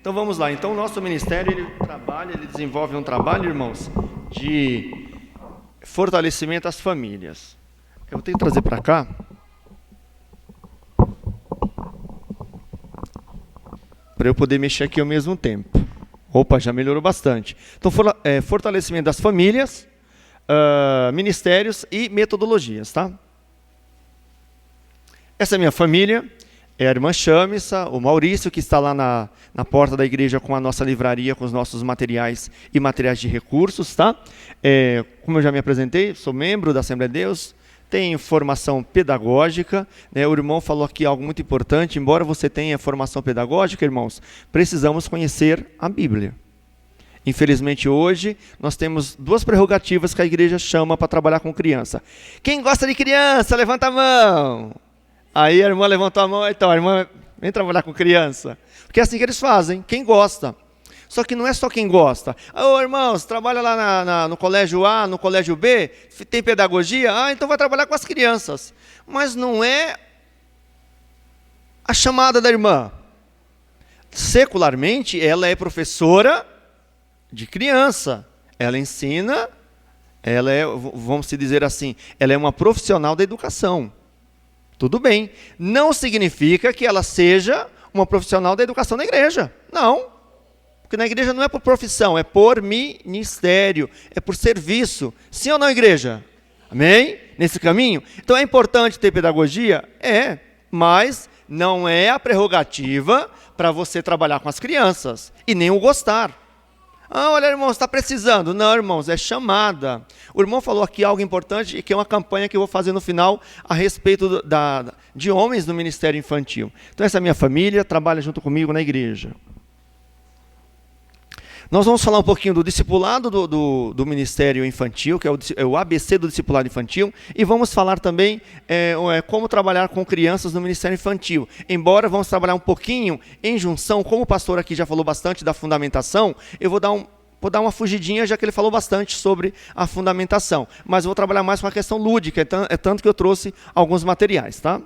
Então vamos lá. Então o nosso ministério, ele desenvolve um trabalho, irmãos, de fortalecimento às famílias. Eu tenho que trazer para cá. Para eu poder mexer aqui ao mesmo tempo. Opa, já melhorou bastante. Então, fortalecimento das famílias, ministérios e metodologias, tá? Essa é a minha família, é a irmã Chamissa, o Maurício, que está lá na porta da igreja com a nossa livraria, com os nossos materiais e materiais de recursos, tá? Como eu já me apresentei, sou membro da Assembleia de Deus, tenho formação pedagógica, né? O irmão falou aqui algo muito importante, embora você tenha formação pedagógica, irmãos, precisamos conhecer a Bíblia. Infelizmente hoje, nós temos duas prerrogativas que a igreja chama para trabalhar com criança. Quem gosta de criança, levanta a mão. Aí a irmã levantou a mão, então a irmã vem trabalhar com criança. Porque é assim que eles fazem, quem gosta. Só que não é só quem gosta. Irmãos, trabalha lá no colégio A, no colégio B, tem pedagogia, então vai trabalhar com as crianças. Mas não é a chamada da irmã. Secularmente, ela é professora de criança. Ela ensina, ela é, vamos dizer assim, ela é uma profissional da educação. Tudo bem. Não significa que ela seja uma profissional da educação da igreja. Não. Porque na igreja não é por profissão, é por ministério, é por serviço. Sim ou não, igreja? Amém? Nesse caminho? Então é importante ter pedagogia? É, mas não é a prerrogativa para você trabalhar com as crianças. E nem o gostar. Olha, irmãos, está precisando. Não, irmãos, é chamada. O irmão falou aqui algo importante, que é uma campanha que eu vou fazer no final a respeito de homens no ministério infantil. Então essa é a minha família, trabalha junto comigo na igreja. Nós vamos falar um pouquinho do discipulado do ministério infantil, que é o ABC do discipulado infantil, e vamos falar também como trabalhar com crianças no ministério infantil. Embora vamos trabalhar um pouquinho em junção, como o pastor aqui já falou bastante da fundamentação, eu vou dar uma fugidinha, já que ele falou bastante sobre a fundamentação. Mas vou trabalhar mais com a questão lúdica, é tanto que eu trouxe alguns materiais, tá?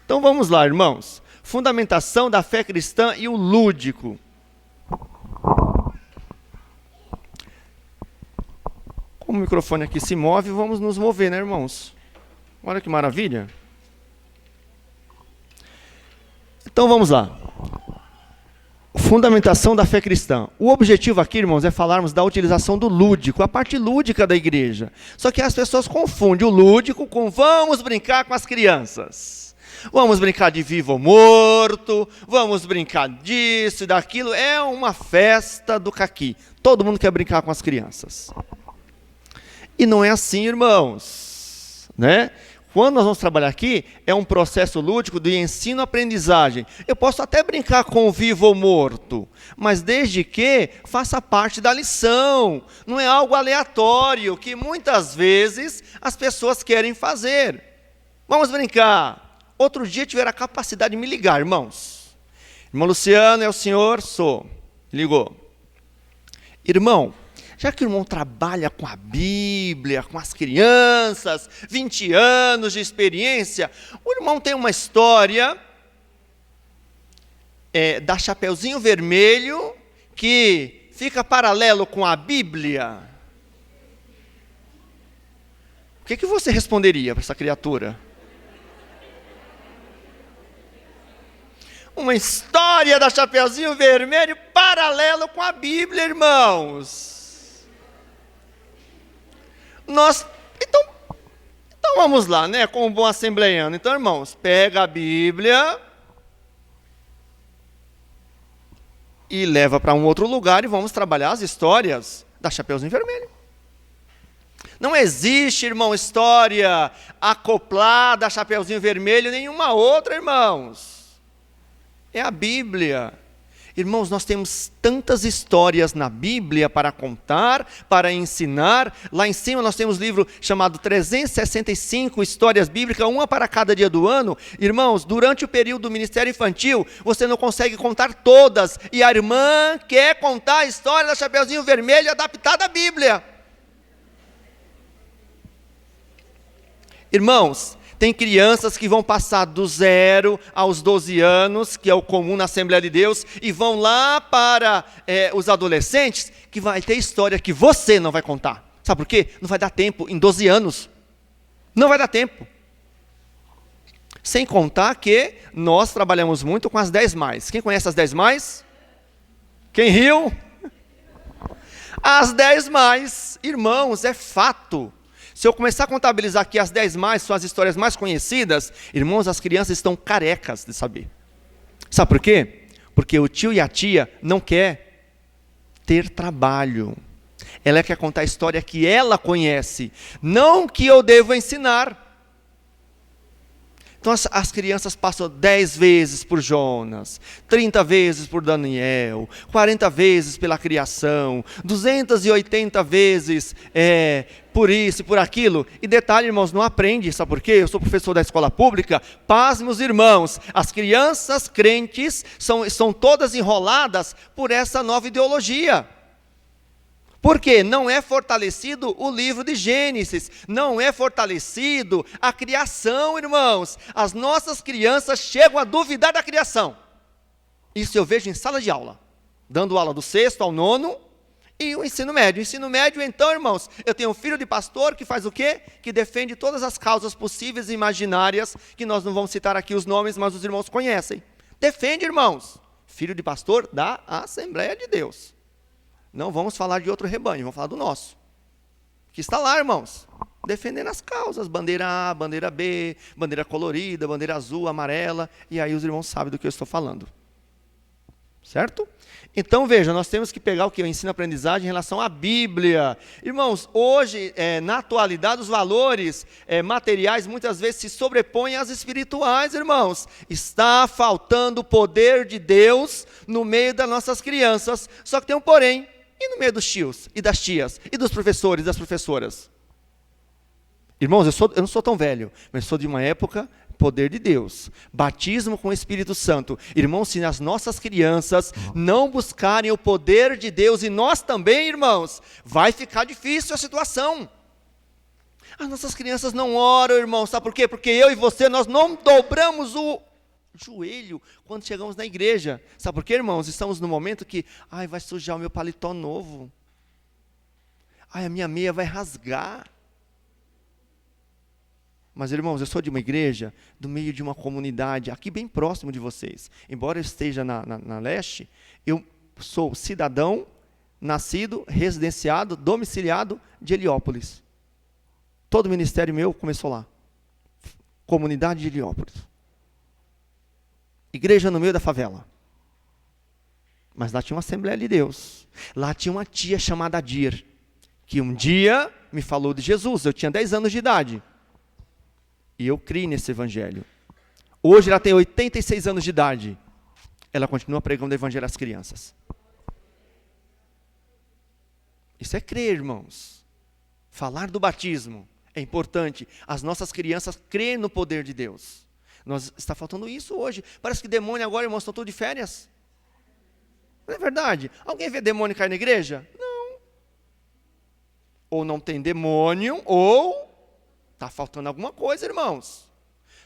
Então vamos lá, irmãos. Fundamentação da fé cristã e o lúdico. Como o microfone aqui se move, vamos nos mover, né, irmãos? Olha que maravilha. Então vamos lá. Fundamentação da fé cristã. O objetivo aqui, irmãos, é falarmos da utilização do lúdico, a parte lúdica da igreja. Só que as pessoas confundem o lúdico com vamos brincar com as crianças. Vamos brincar de vivo ou morto, vamos brincar disso e daquilo. É uma festa do caqui. Todo mundo quer brincar com as crianças. E não é assim, irmãos, né? Quando nós vamos trabalhar aqui, é um processo lúdico de ensino-aprendizagem. Eu posso até brincar com o vivo ou morto, mas desde que faça parte da lição. Não é algo aleatório, que muitas vezes as pessoas querem fazer. Vamos brincar. Outro dia tiveram a capacidade de me ligar, irmãos. Irmão Luciano, é o senhor? Sou. Ligou. Irmão, já que o irmão trabalha com a Bíblia, com as crianças, 20 anos de experiência, o irmão tem uma história da Chapeuzinho Vermelho, que fica paralelo com a Bíblia. O que você responderia para essa criatura? Uma história da Chapeuzinho Vermelho paralelo com a Bíblia, irmãos. Então vamos lá, né? Como um bom assembleiano. Então, irmãos, pega a Bíblia e leva para um outro lugar e vamos trabalhar as histórias da Chapeuzinho Vermelho. Não existe, irmão, história acoplada a Chapeuzinho Vermelho, nenhuma outra, irmãos. É a Bíblia. Irmãos, nós temos tantas histórias na Bíblia para contar, para ensinar. Lá em cima nós temos um livro chamado 365 Histórias Bíblicas, uma para cada dia do ano. Irmãos, durante o período do ministério infantil, você não consegue contar todas. E a irmã quer contar a história da Chapeuzinho Vermelho adaptada à Bíblia. Irmãos, Tem crianças que vão passar do 0 aos 12 anos, que é o comum na Assembleia de Deus, e vão lá para os adolescentes, que vai ter história que você não vai contar. Sabe por quê? Não vai dar tempo em 12 anos. Não vai dar tempo. Sem contar que nós trabalhamos muito com as 10 mais. Quem conhece as 10 mais? Quem riu? As 10 mais, irmãos, é fato. Se eu começar a contabilizar aqui as 10 mais, são as histórias mais conhecidas, irmãos, as crianças estão carecas de saber. Sabe por quê? Porque o tio e a tia não quer ter trabalho. Ela quer contar a história que ela conhece, não que eu devo ensinar. Então as crianças passam 10 vezes por Jonas, 30 vezes por Daniel, 40 vezes pela criação, 280 vezes por isso e por aquilo. E detalhe, irmãos, não aprende, sabe por quê? Eu sou professor da escola pública, paz, meus irmãos, as crianças crentes são todas enroladas por essa nova ideologia. Porque não é fortalecido o livro de Gênesis, não é fortalecido a criação, irmãos. As nossas crianças chegam a duvidar da criação. Isso eu vejo em sala de aula, dando aula do 6º ao 9º e o ensino médio. O ensino médio, então, irmãos, eu tenho um filho de pastor que faz o quê? Que defende todas as causas possíveis e imaginárias, que nós não vamos citar aqui os nomes, mas os irmãos conhecem. Defende, irmãos, filho de pastor da Assembleia de Deus. Não vamos falar de outro rebanho, vamos falar do nosso. Que está lá, irmãos, defendendo as causas, bandeira A, bandeira B, bandeira colorida, bandeira azul, amarela, e aí os irmãos sabem do que eu estou falando. Certo? Então, veja, nós temos que pegar o que? O ensino-aprendizagem em relação à Bíblia. Irmãos, hoje, na atualidade, os valores materiais muitas vezes se sobrepõem às espirituais, irmãos. Está faltando o poder de Deus no meio das nossas crianças. Só que tem um porém. E no meio dos tios e das tias, e dos professores e das professoras? Irmãos, eu não sou tão velho, mas sou de uma época, poder de Deus, batismo com o Espírito Santo. Irmãos, se as nossas crianças não buscarem o poder de Deus, e nós também, irmãos, vai ficar difícil a situação. As nossas crianças não oram, irmãos, sabe por quê? Porque eu e você, nós não dobramos o joelho quando chegamos na igreja. Sabe por quê, irmãos? Estamos no momento que, vai sujar o meu paletó novo. A minha meia vai rasgar. Mas, irmãos, eu sou de uma igreja, do meio de uma comunidade, aqui bem próximo de vocês. Embora eu esteja na leste, eu sou cidadão, nascido, residenciado, domiciliado de Heliópolis. Todo o ministério meu começou lá. Comunidade de Heliópolis. Igreja no meio da favela. Mas lá tinha uma Assembleia de Deus. Lá tinha uma tia chamada Adir, que um dia me falou de Jesus. Eu tinha 10 anos de idade. E eu criei nesse evangelho. Hoje ela tem 86 anos de idade. Ela continua pregando o evangelho às crianças. Isso é crer, irmãos. Falar do batismo é importante. As nossas crianças creem no poder de Deus. Está faltando isso hoje. Parece que demônio agora, irmãos, estão todos de férias. Não é verdade? Alguém vê demônio cair na igreja? Não. Ou não tem demônio, ou está faltando alguma coisa, irmãos.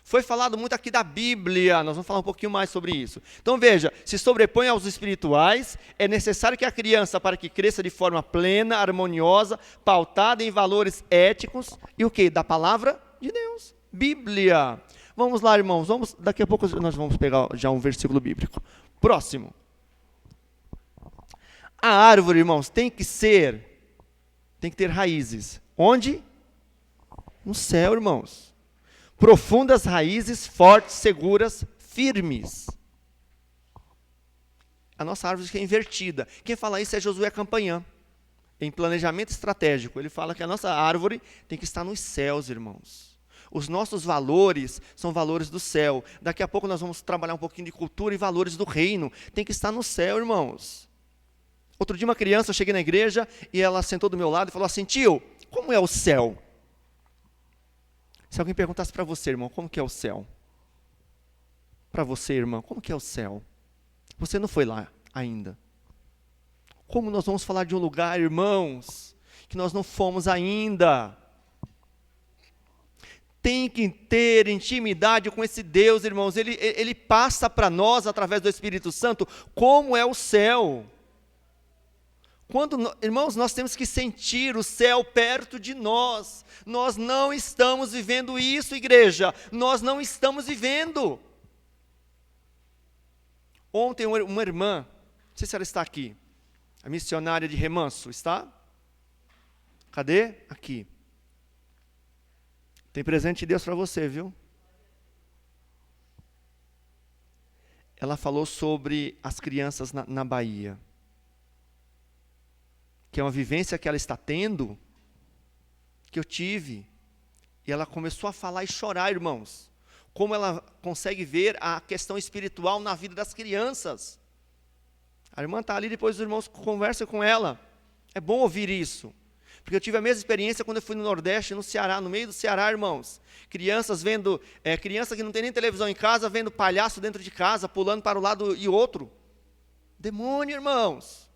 Foi falado muito aqui da Bíblia, nós vamos falar um pouquinho mais sobre isso. Então veja, se sobrepõe aos espirituais, é necessário que a criança, para que cresça de forma plena, harmoniosa, pautada em valores éticos, e o quê? Da palavra de Deus. Bíblia. Vamos lá, irmãos, daqui a pouco nós vamos pegar já um versículo bíblico. Próximo. A árvore, irmãos, tem que ter raízes. Onde? No céu, irmãos. Profundas raízes, fortes, seguras, firmes. A nossa árvore é invertida. Quem fala isso é Josué Campanhã. Em planejamento estratégico, ele fala que a nossa árvore tem que estar nos céus, irmãos. Os nossos valores são valores do céu. Daqui a pouco nós vamos trabalhar um pouquinho de cultura e valores do reino. Tem que estar no céu, irmãos. Outro dia uma criança, eu cheguei na igreja e ela sentou do meu lado e falou assim: tio, como é o céu? Se alguém perguntasse para você, irmão, como que é o céu? Para você, irmão, como que é o céu? Você não foi lá ainda. Como nós vamos falar de um lugar, irmãos, que nós não fomos ainda? tem que ter intimidade com esse Deus, irmãos. Ele passa para nós, através do Espírito Santo, como é o céu. Irmãos, nós temos que sentir o céu perto de nós. Nós não estamos vivendo isso, igreja. Nós não estamos vivendo. Ontem uma irmã, não sei se ela está aqui, a missionária de Remanso, está? Cadê? Aqui. Tem presente de Deus para você, viu? Ela falou sobre as crianças na Bahia. Que é uma vivência que ela está tendo, que eu tive. E ela começou a falar e chorar, irmãos. Como ela consegue ver a questão espiritual na vida das crianças. A irmã está ali, depois os irmãos conversam com ela. É bom ouvir isso. Porque eu tive a mesma experiência quando eu fui no Nordeste, no Ceará, no meio do Ceará, irmãos. Crianças vendo, criança que não tem nem televisão em casa, vendo palhaço dentro de casa, pulando para um lado e outro. Demônio, irmãos.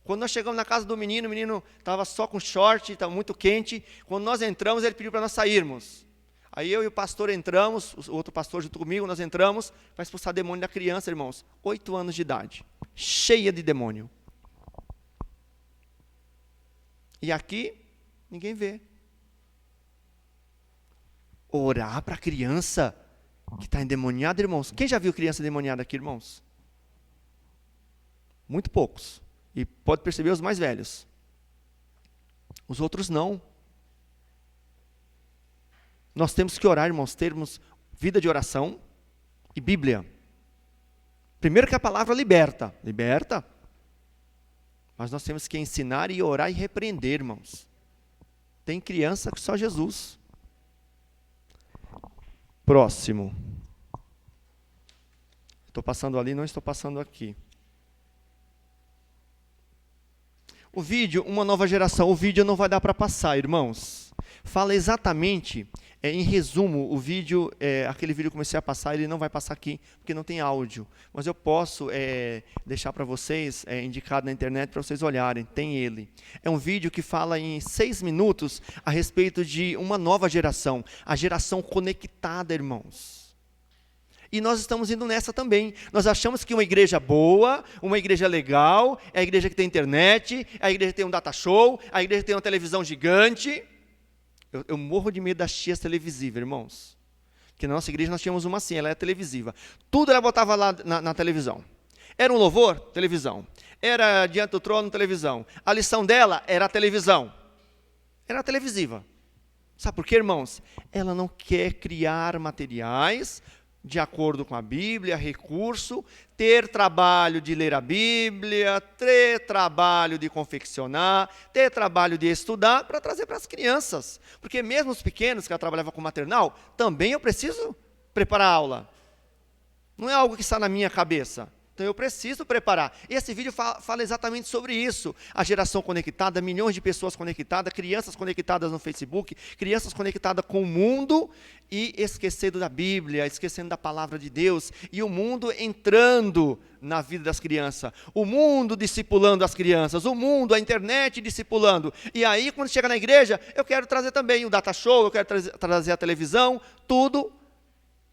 Quando nós chegamos na casa do menino, o menino estava só com short, estava muito quente. Quando nós entramos, ele pediu para nós sairmos. Aí eu e o pastor entramos, o outro pastor junto comigo, nós entramos para expulsar demônio da criança, irmãos. 8 anos de idade, cheia de demônio. E aqui, ninguém vê. Orar para a criança que está endemoniada, irmãos. Quem já viu criança endemoniada aqui, irmãos? Muito poucos. E pode perceber os mais velhos. Os outros não. Nós temos que orar, irmãos, termos vida de oração e Bíblia. Primeiro que a palavra liberta. Liberta. Mas nós temos que ensinar e orar e repreender, irmãos. Tem criança que só Jesus. Próximo. Estou passando ali, não estou passando aqui. O vídeo, uma nova geração. O vídeo não vai dar para passar, irmãos. Fala exatamente, em resumo, o vídeo, aquele vídeo que eu comecei a passar, ele não vai passar aqui, porque não tem áudio. Mas eu posso deixar para vocês, indicado na internet, para vocês olharem, tem ele. É um vídeo que fala em 6 minutos a respeito de uma nova geração, a geração conectada, irmãos. E nós estamos indo nessa também. Nós achamos que uma igreja boa, uma igreja legal, é a igreja que tem internet, é a igreja que tem um data show, a igreja que tem uma televisão gigante. Eu morro de medo das tias televisivas, irmãos. Porque na nossa igreja nós tínhamos uma assim, ela é televisiva. Tudo ela botava lá na televisão. Era um louvor? Televisão. Era diante do trono? Televisão. A lição dela era a televisão. Era televisiva. Sabe por quê, irmãos? Ela não quer criar materiais de acordo com a Bíblia, recurso, ter trabalho de ler a Bíblia, ter trabalho de confeccionar, ter trabalho de estudar para trazer para as crianças. Porque mesmo os pequenos, que ela trabalhava com maternal, também eu preciso preparar a aula. Não é algo que está na minha cabeça. Então eu preciso preparar. E esse vídeo fala exatamente sobre isso. A geração conectada, milhões de pessoas conectadas, crianças conectadas no Facebook, crianças conectadas com o mundo e esquecendo da Bíblia, esquecendo da palavra de Deus. E o mundo entrando na vida das crianças. O mundo discipulando as crianças. O mundo, a internet discipulando. E aí, quando chega na igreja, eu quero trazer também o data show, eu quero trazer a televisão, tudo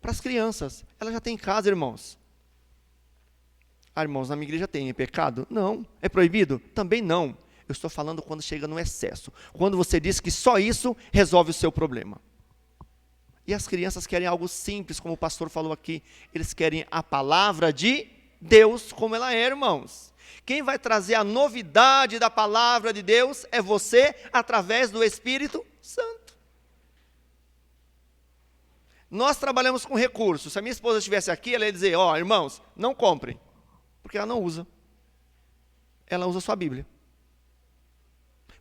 para as crianças. Ela já tem em casa, irmãos. Ah, irmãos, na minha igreja tem pecado? Não. É proibido? Também não. Eu estou falando quando chega no excesso. Quando você diz que só isso resolve o seu problema. E as crianças querem algo simples, como o pastor falou aqui. Eles querem a palavra de Deus como ela é, irmãos. Quem vai trazer a novidade da palavra de Deus é você, através do Espírito Santo. Nós trabalhamos com recursos. Se a minha esposa estivesse aqui, ela ia dizer, irmãos, não comprem. Porque ela não usa. Ela usa só a Bíblia.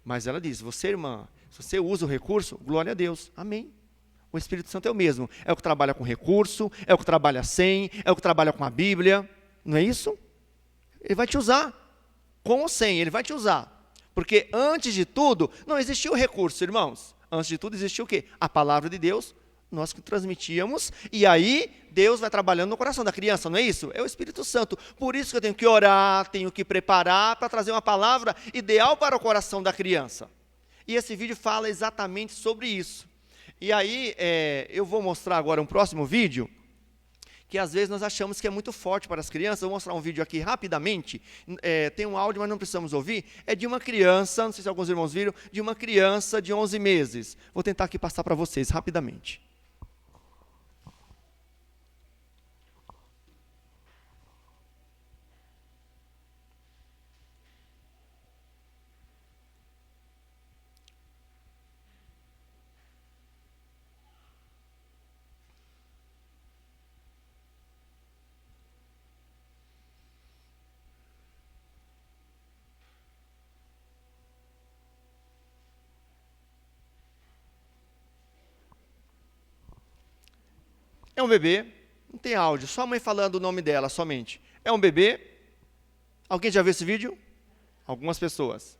Mas ela diz, você, irmã, se você usa o recurso, glória a Deus. Amém. O Espírito Santo é o mesmo. É o que trabalha com recurso, é o que trabalha sem, é o que trabalha com a Bíblia. Não é isso? Ele vai te usar. Com ou sem, ele vai te usar. Porque antes de tudo, não existia o recurso, irmãos. Antes de tudo existiu o quê? A palavra de Deus, nós que transmitíamos, e aí Deus vai trabalhando no coração da criança, não é isso? É o Espírito Santo. Por isso que eu tenho que orar, tenho que preparar para trazer uma palavra ideal para o coração da criança. E esse vídeo fala exatamente sobre isso. E aí, eu vou mostrar agora um próximo vídeo, que às vezes nós achamos que é muito forte para as crianças. Eu vou mostrar um vídeo aqui rapidamente. Tem um áudio, mas não precisamos ouvir. É de uma criança, não sei se alguns irmãos viram, de uma criança de 11 meses. Vou tentar aqui passar para vocês rapidamente. É um bebê, não tem áudio, só a mãe falando o nome dela somente. É um bebê. Alguém já viu esse vídeo? Algumas pessoas.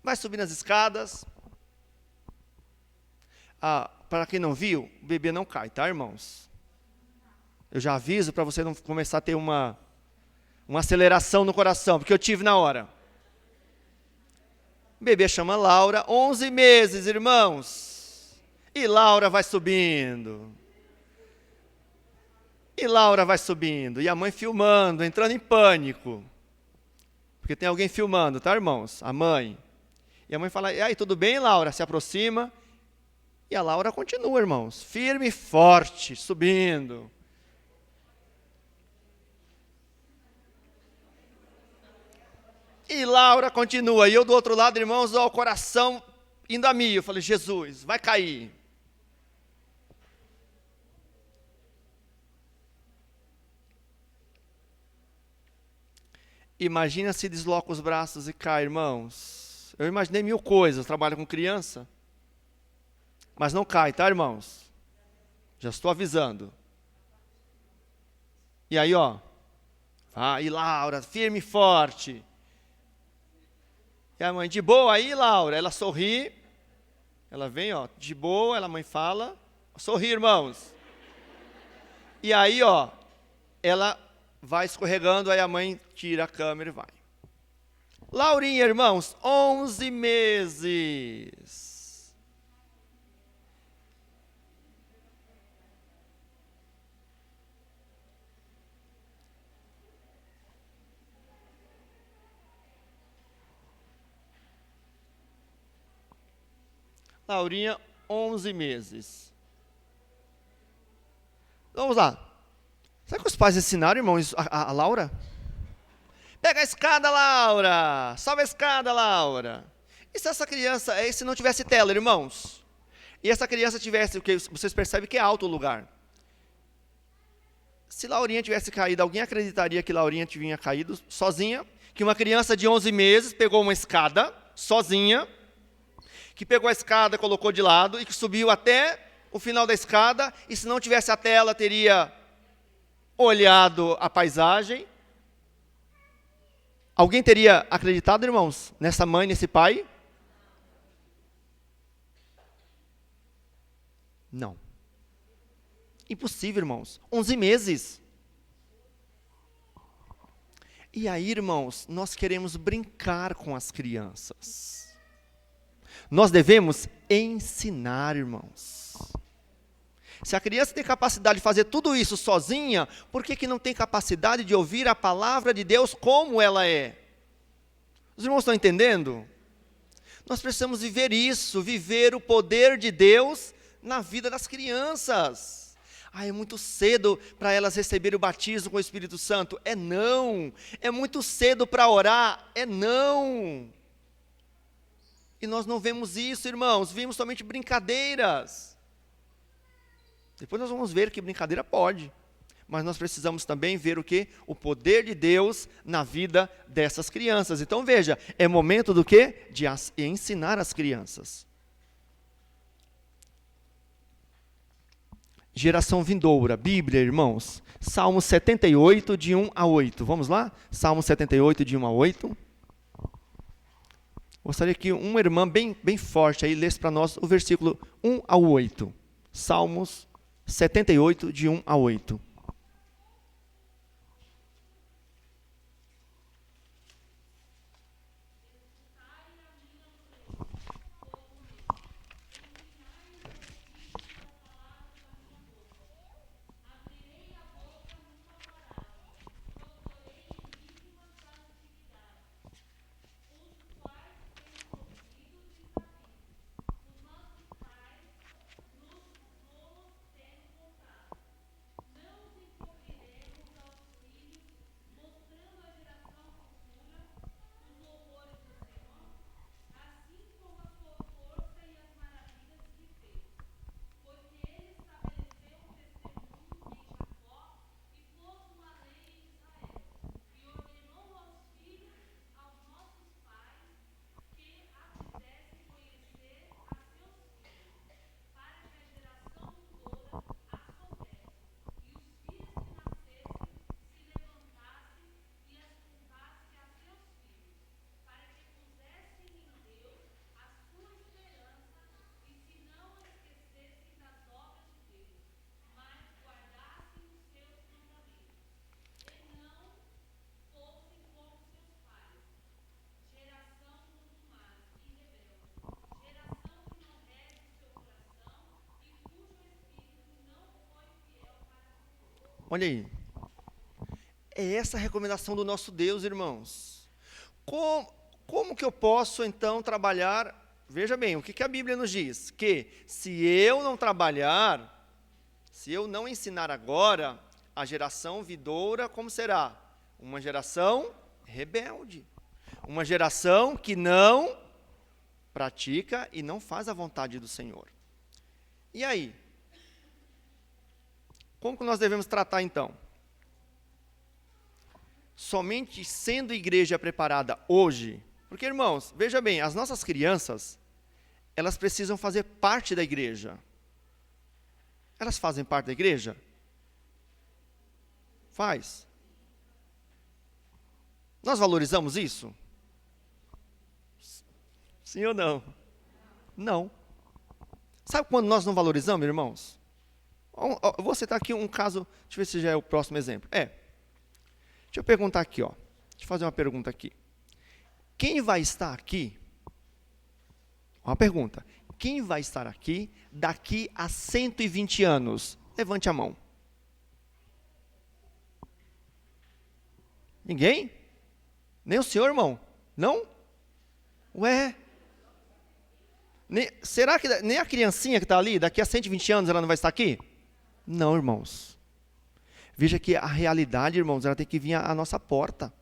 Vai subir nas escadas. Para quem não viu, o bebê não cai, tá, irmãos? Eu já aviso para você não começar a ter uma aceleração no coração, porque eu tive na hora. O bebê chama Laura, 11 meses, irmãos. E Laura vai subindo. E Laura vai subindo. E a mãe filmando, entrando em pânico. Porque tem alguém filmando, tá, irmãos? A mãe. E a mãe fala, e aí, tudo bem, Laura? Se aproxima. E a Laura continua, irmãos. Firme e forte, subindo. E Laura continua. E eu do outro lado, irmãos, ó, o coração indo a mil. Eu falei, Jesus, vai cair. Imagina se desloca os braços e cai, irmãos. Eu imaginei mil coisas, trabalho com criança. Mas não cai, tá, irmãos? Já estou avisando. E aí, ó. E Laura, firme e forte. E a mãe, de boa aí, Laura? Ela sorri. Ela vem, ó, de boa, a mãe fala. Sorri, irmãos. E aí, ó, ela vai escorregando, aí a mãe tira a câmera e vai. Laurinha, irmãos, 11 meses. Laurinha, 11 meses. Vamos lá. Será que os pais ensinaram, irmãos, a Laura? Pega a escada, Laura! Sobe a escada, Laura! E se essa criança, se não tivesse tela, irmãos? E essa criança tivesse, o que vocês percebem que é alto o lugar. Se Laurinha tivesse caído, alguém acreditaria que Laurinha tinha caído sozinha? Que uma criança de 11 meses pegou uma escada, sozinha, que pegou a escada, colocou de lado e que subiu até o final da escada, e se não tivesse a tela, teria olhado a paisagem. Alguém teria acreditado, irmãos, nessa mãe, nesse pai? Não. Impossível, irmãos. 11 meses. E aí, irmãos, nós queremos brincar com as crianças. Nós devemos ensinar, irmãos. Se a criança tem capacidade de fazer tudo isso sozinha, por que não tem capacidade de ouvir a palavra de Deus como ela é? Os irmãos estão entendendo? Nós precisamos viver isso, viver o poder de Deus na vida das crianças. É muito cedo para elas receberem o batismo com o Espírito Santo. Não. É muito cedo para orar. Não. E nós não vemos isso, irmãos. Vimos somente brincadeiras. Depois nós vamos ver que brincadeira pode. Mas nós precisamos também ver o quê? O poder de Deus na vida dessas crianças. Então veja, é momento do quê? De ensinar as crianças. Geração vindoura, Bíblia, irmãos. Salmo 78, de 1 a 8. Vamos lá? Salmo 78, de 1 a 8. Gostaria que uma irmã bem forte aí lesse para nós o versículo 1 ao 8. Salmos 78, de 1 a 8. Olha aí. É essa a recomendação do nosso Deus, irmãos. Como que eu posso, então, trabalhar? Veja bem, o que a Bíblia nos diz? Que se eu não trabalhar, se eu não ensinar agora, a geração vindoura, como será? Uma geração rebelde. Uma geração que não pratica e não faz a vontade do Senhor. E aí? Como que nós devemos tratar, então? Somente sendo igreja preparada hoje, porque, irmãos, veja bem, as nossas crianças, elas precisam fazer parte da igreja. Elas fazem parte da igreja? Faz. Nós valorizamos isso? Sim ou não? Não. Sabe quando nós não valorizamos, irmãos? Eu vou citar aqui um caso, deixa eu ver se já é o próximo exemplo. Deixa eu perguntar aqui, Deixa eu fazer uma pergunta aqui. Quem vai estar aqui? Uma pergunta. Quem vai estar aqui daqui a 120 anos? Levante a mão. Ninguém? Nem o senhor, irmão? Não? Ué? Será que nem a criancinha que está ali, daqui a 120 anos, ela não vai estar aqui? Não, irmãos. Veja que a realidade, irmãos, ela tem que vir à nossa porta.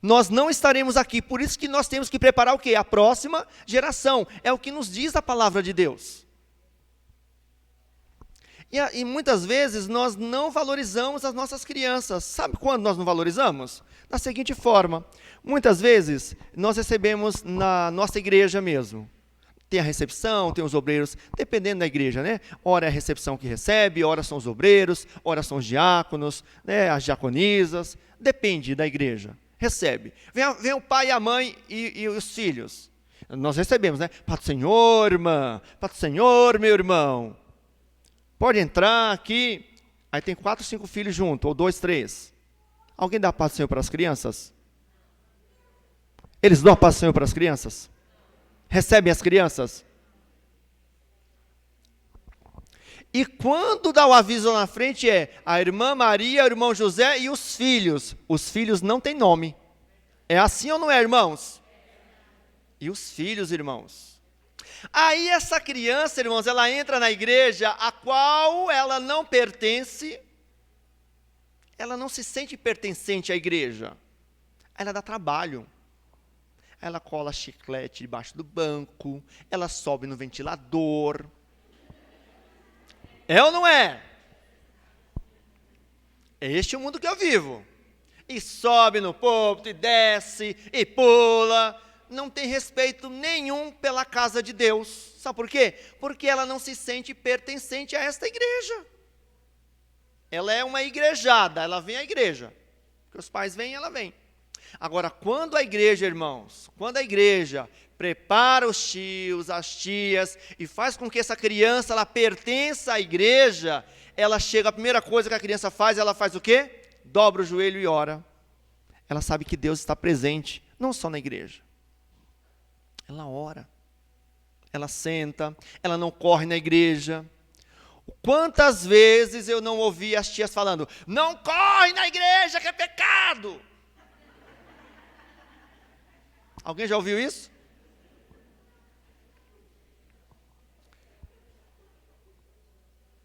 Nós não estaremos aqui, por isso que nós temos que preparar o quê? A próxima geração. É o que nos diz a palavra de Deus. E muitas vezes nós não valorizamos as nossas crianças. Sabe quando nós não valorizamos? Da seguinte forma. Muitas vezes nós recebemos na nossa igreja mesmo. Tem a recepção, tem os obreiros, dependendo da igreja, né? Ora é a recepção que recebe, ora são os obreiros, ora são os diáconos, né? As diaconisas, depende da igreja. Recebe. Vem o pai, a mãe e os filhos. Nós recebemos, né? Paz do Senhor, irmã. Paz do Senhor, meu irmão. Pode entrar aqui. Aí tem 4, 5 filhos junto, ou 2, 3. Alguém dá a paz do Senhor para as crianças? Eles dão a paz do Senhor para as crianças? Recebem as crianças? E quando dá o aviso lá na frente a irmã Maria, o irmão José e os filhos. Os filhos não têm nome. É assim ou não é, irmãos? E os filhos, irmãos? Aí essa criança, irmãos, ela entra na igreja a qual ela não pertence. Ela não se sente pertencente à igreja. Ela dá trabalho. Ela cola chiclete debaixo do banco. Ela sobe no ventilador. É ou não é? É este o mundo que eu vivo. E sobe no púlpito, e desce, e pula. Não tem respeito nenhum pela casa de Deus. Sabe por quê? Porque ela não se sente pertencente a esta igreja. Ela é uma igrejada, ela vem à igreja. Porque os pais vêm, ela vem. Agora, quando a igreja, irmãos, quando a igreja prepara os tios, as tias, e faz com que essa criança, ela pertença à igreja, ela chega, a primeira coisa que a criança faz, ela faz o quê? Dobra o joelho e ora. Ela sabe que Deus está presente, não só na igreja. Ela ora, ela senta, ela não corre na igreja. Quantas vezes eu não ouvi as tias falando, não corre na igreja que é pecado. Alguém já ouviu isso?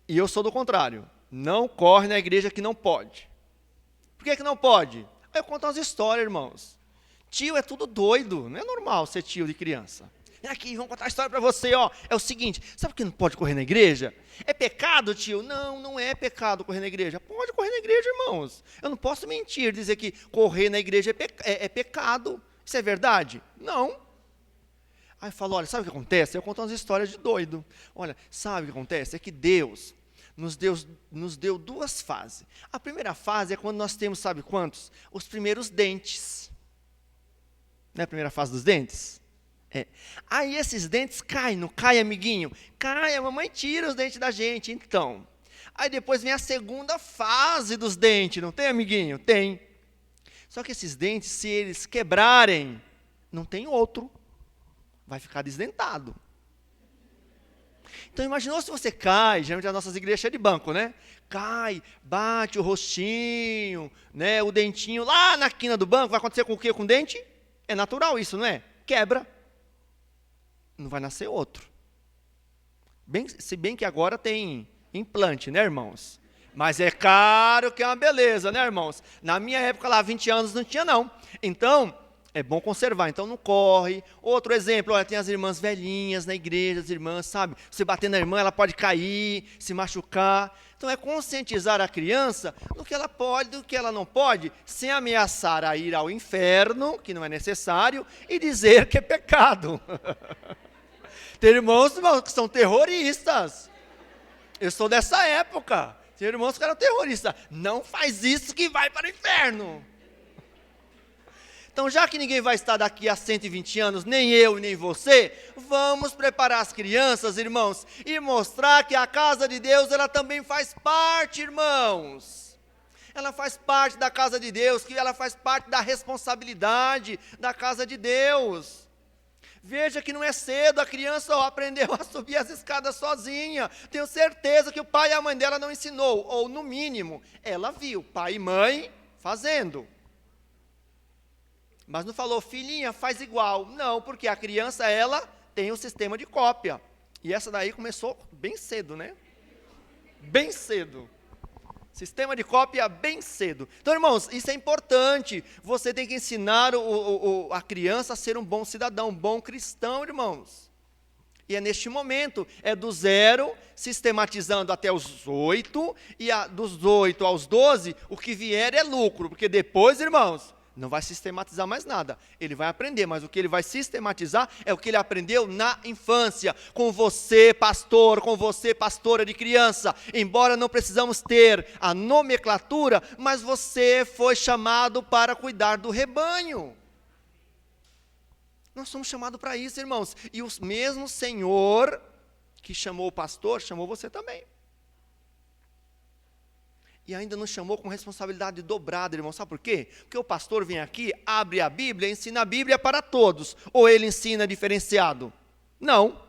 E eu sou do contrário. Não corre na igreja que não pode. Por que não pode? Eu conto umas histórias, irmãos. Tio é tudo doido. Não é normal ser tio de criança. Aqui, vamos contar a história para você. É o seguinte, sabe por que não pode correr na igreja? É pecado, tio? Não, não é pecado correr na igreja. Pode correr na igreja, irmãos. Eu não posso mentir, dizer que correr na igreja é pecado. Isso é verdade? Não. Aí eu falo, olha, sabe o que acontece? Eu conto umas histórias de doido. Olha, sabe o que acontece? É que Deus nos deu 2 fases. A primeira fase é quando nós temos, sabe quantos? Os primeiros dentes. Não é a primeira fase dos dentes? Aí esses dentes caem, não cai, amiguinho? Cai, a mamãe tira os dentes da gente, então. Aí depois vem a segunda fase dos dentes, não tem, amiguinho? Tem. Só que esses dentes, se eles quebrarem, não tem outro. Vai ficar desdentado. Então imaginou se você cai, geralmente as nossas igrejas cheias de banco, né? Cai, bate o rostinho, né? O dentinho lá na quina do banco, vai acontecer com o quê? Com o dente? É natural isso, não é? Quebra. Não vai nascer outro. Se bem que agora tem implante, né, irmãos? Mas é caro que é uma beleza, né, irmãos? Na minha época lá, 20 anos, não tinha não. Então, é bom conservar, então não corre. Outro exemplo, olha, tem as irmãs velhinhas na igreja, as irmãs, sabe? Você bater na irmã, ela pode cair, se machucar. Então é conscientizar a criança do que ela pode, do que ela não pode, sem ameaçar a ir ao inferno, que não é necessário, e dizer que é pecado. Tem irmãos que são terroristas. Eu sou dessa época. Tem irmãos que eram terroristas. Não faz isso que vai para o inferno. Então, já que ninguém vai estar daqui a 120 anos, nem eu, nem você, vamos preparar as crianças, irmãos, e mostrar que a casa de Deus, ela também faz parte, irmãos. Ela faz parte da casa de Deus, que ela faz parte da responsabilidade da casa de Deus. Veja que não é cedo, a criança aprendeu a subir as escadas sozinha. Tenho certeza que o pai e a mãe dela não ensinou, ou no mínimo, ela viu pai e mãe fazendo. Mas não falou, filhinha, faz igual. Não, porque a criança, ela tem um sistema de cópia. E essa daí começou bem cedo, né? Bem cedo. Sistema de cópia bem cedo. Então, irmãos, isso é importante. Você tem que ensinar a criança a ser um bom cidadão, um bom cristão, irmãos. E é neste momento, é do 0, sistematizando até os 8, e dos 8 aos 12, o que vier é lucro, porque depois, irmãos, não vai sistematizar mais nada. Ele vai aprender, mas o que ele vai sistematizar é o que ele aprendeu na infância. Com você, pastor, com você, pastora de criança. Embora não precisamos ter a nomenclatura, mas você foi chamado para cuidar do rebanho. Nós somos chamados para isso, irmãos. E o mesmo Senhor que chamou o pastor, chamou você também. E ainda nos chamou com responsabilidade dobrada, irmão. Sabe por quê? Porque o pastor vem aqui, abre a Bíblia, ensina a Bíblia para todos. Ou ele ensina diferenciado? Não.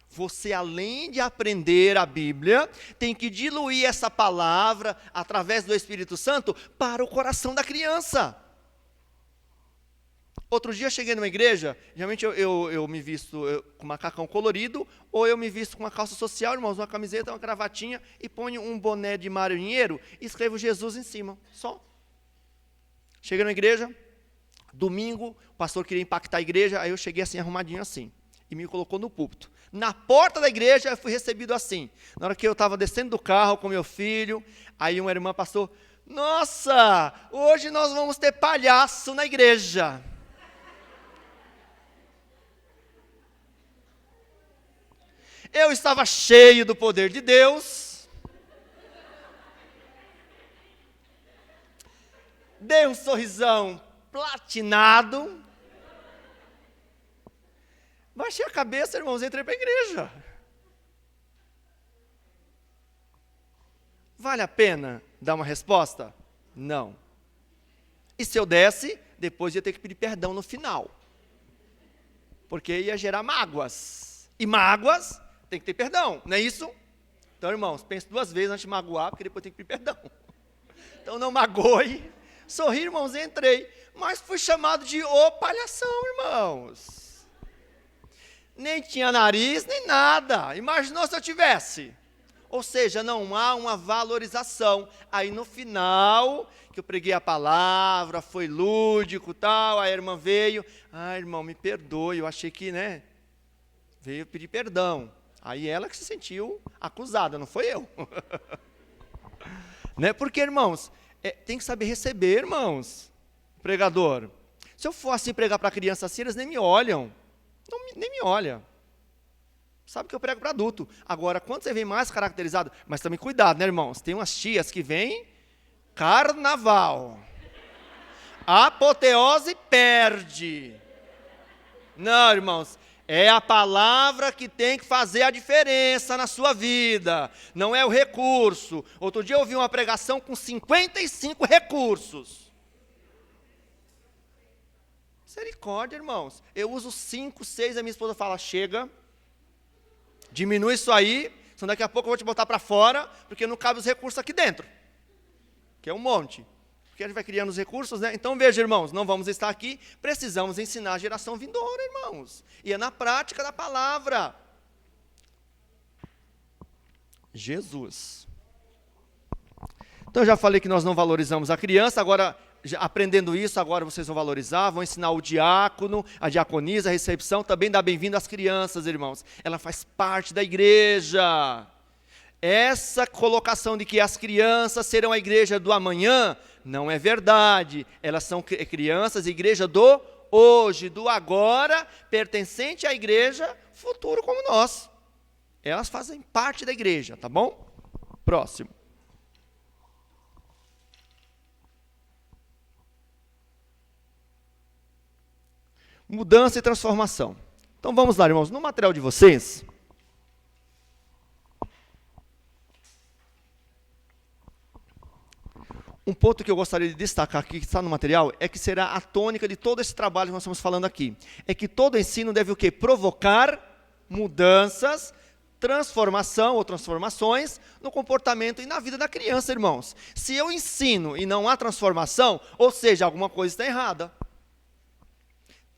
Você, além de aprender a Bíblia, tem que diluir essa palavra, através do Espírito Santo, para o coração da criança. Outro dia eu cheguei numa igreja, geralmente eu me visto com macacão colorido, ou eu me visto com uma calça social, irmãos, uma camiseta, uma cravatinha, e ponho um boné de marinheiro, e escrevo Jesus em cima, só. Cheguei na igreja, domingo, o pastor queria impactar a igreja, aí eu cheguei assim, arrumadinho assim, e me colocou no púlpito. Na porta da igreja, eu fui recebido assim. Na hora que eu estava descendo do carro com meu filho, aí uma irmã passou, nossa, hoje nós vamos ter palhaço na igreja. Eu estava cheio do poder de Deus, dei um sorrisão platinado, baixei a cabeça, irmãos, entrei para a igreja. Vale a pena dar uma resposta? Não. E se eu desse, depois ia ter que pedir perdão no final, porque ia gerar mágoas, e mágoas tem que ter perdão, não é isso? Então, irmãos, pense 2 vezes antes de magoar, porque depois tem que pedir perdão. Então, não magoe. Sorri, irmãos, entrei. Mas fui chamado de ô palhação, irmãos. Nem tinha nariz, nem nada. Imaginou se eu tivesse? Ou seja, não há uma valorização. Aí, no final, que eu preguei a palavra, foi lúdico, tal, a irmã veio. Ah, irmão, me perdoe, eu achei que, né, veio pedir perdão. Aí ela que se sentiu acusada, não foi eu. Né? Porque, irmãos, tem que saber receber, irmãos. Pregador. Se eu for assim pregar para criança assim, eles nem me olham. Nem me olham. Sabe que eu prego para adulto. Agora, quando você vem mais caracterizado, mas também cuidado, né, irmãos? Tem umas tias que vêm carnaval. Apoteose perde. Não, irmãos. É a palavra que tem que fazer a diferença na sua vida, não é o recurso. Outro dia eu ouvi uma pregação com 55 recursos. Misericórdia, irmãos. Eu uso 5, 6, a minha esposa fala, chega. Diminui isso aí, senão daqui a pouco eu vou te botar para fora, porque não cabe os recursos aqui dentro. Que é um monte. Porque a gente vai criando os recursos, né? Então veja, irmãos, não vamos estar aqui, precisamos ensinar a geração vindoura, irmãos. E é na prática da palavra. Jesus. Então eu já falei que nós não valorizamos a criança, agora, aprendendo isso, agora vocês vão valorizar, vão ensinar o diácono, a diaconisa, a recepção, também dá bem-vindo às crianças, irmãos. Ela faz parte da igreja. Essa colocação de que as crianças serão a igreja do amanhã, não é verdade. Elas são crianças, igreja do hoje, do agora, pertencente à igreja futuro como nós. Elas fazem parte da igreja, tá bom? Próximo. Mudança e transformação. Então vamos lá, irmãos, no material de vocês, um ponto que eu gostaria de destacar aqui, que está no material, é que será a tônica de todo esse trabalho que nós estamos falando aqui. É que todo ensino deve o quê? Provocar mudanças, transformação ou transformações no comportamento e na vida da criança, irmãos. Se eu ensino e não há transformação, ou seja, alguma coisa está errada.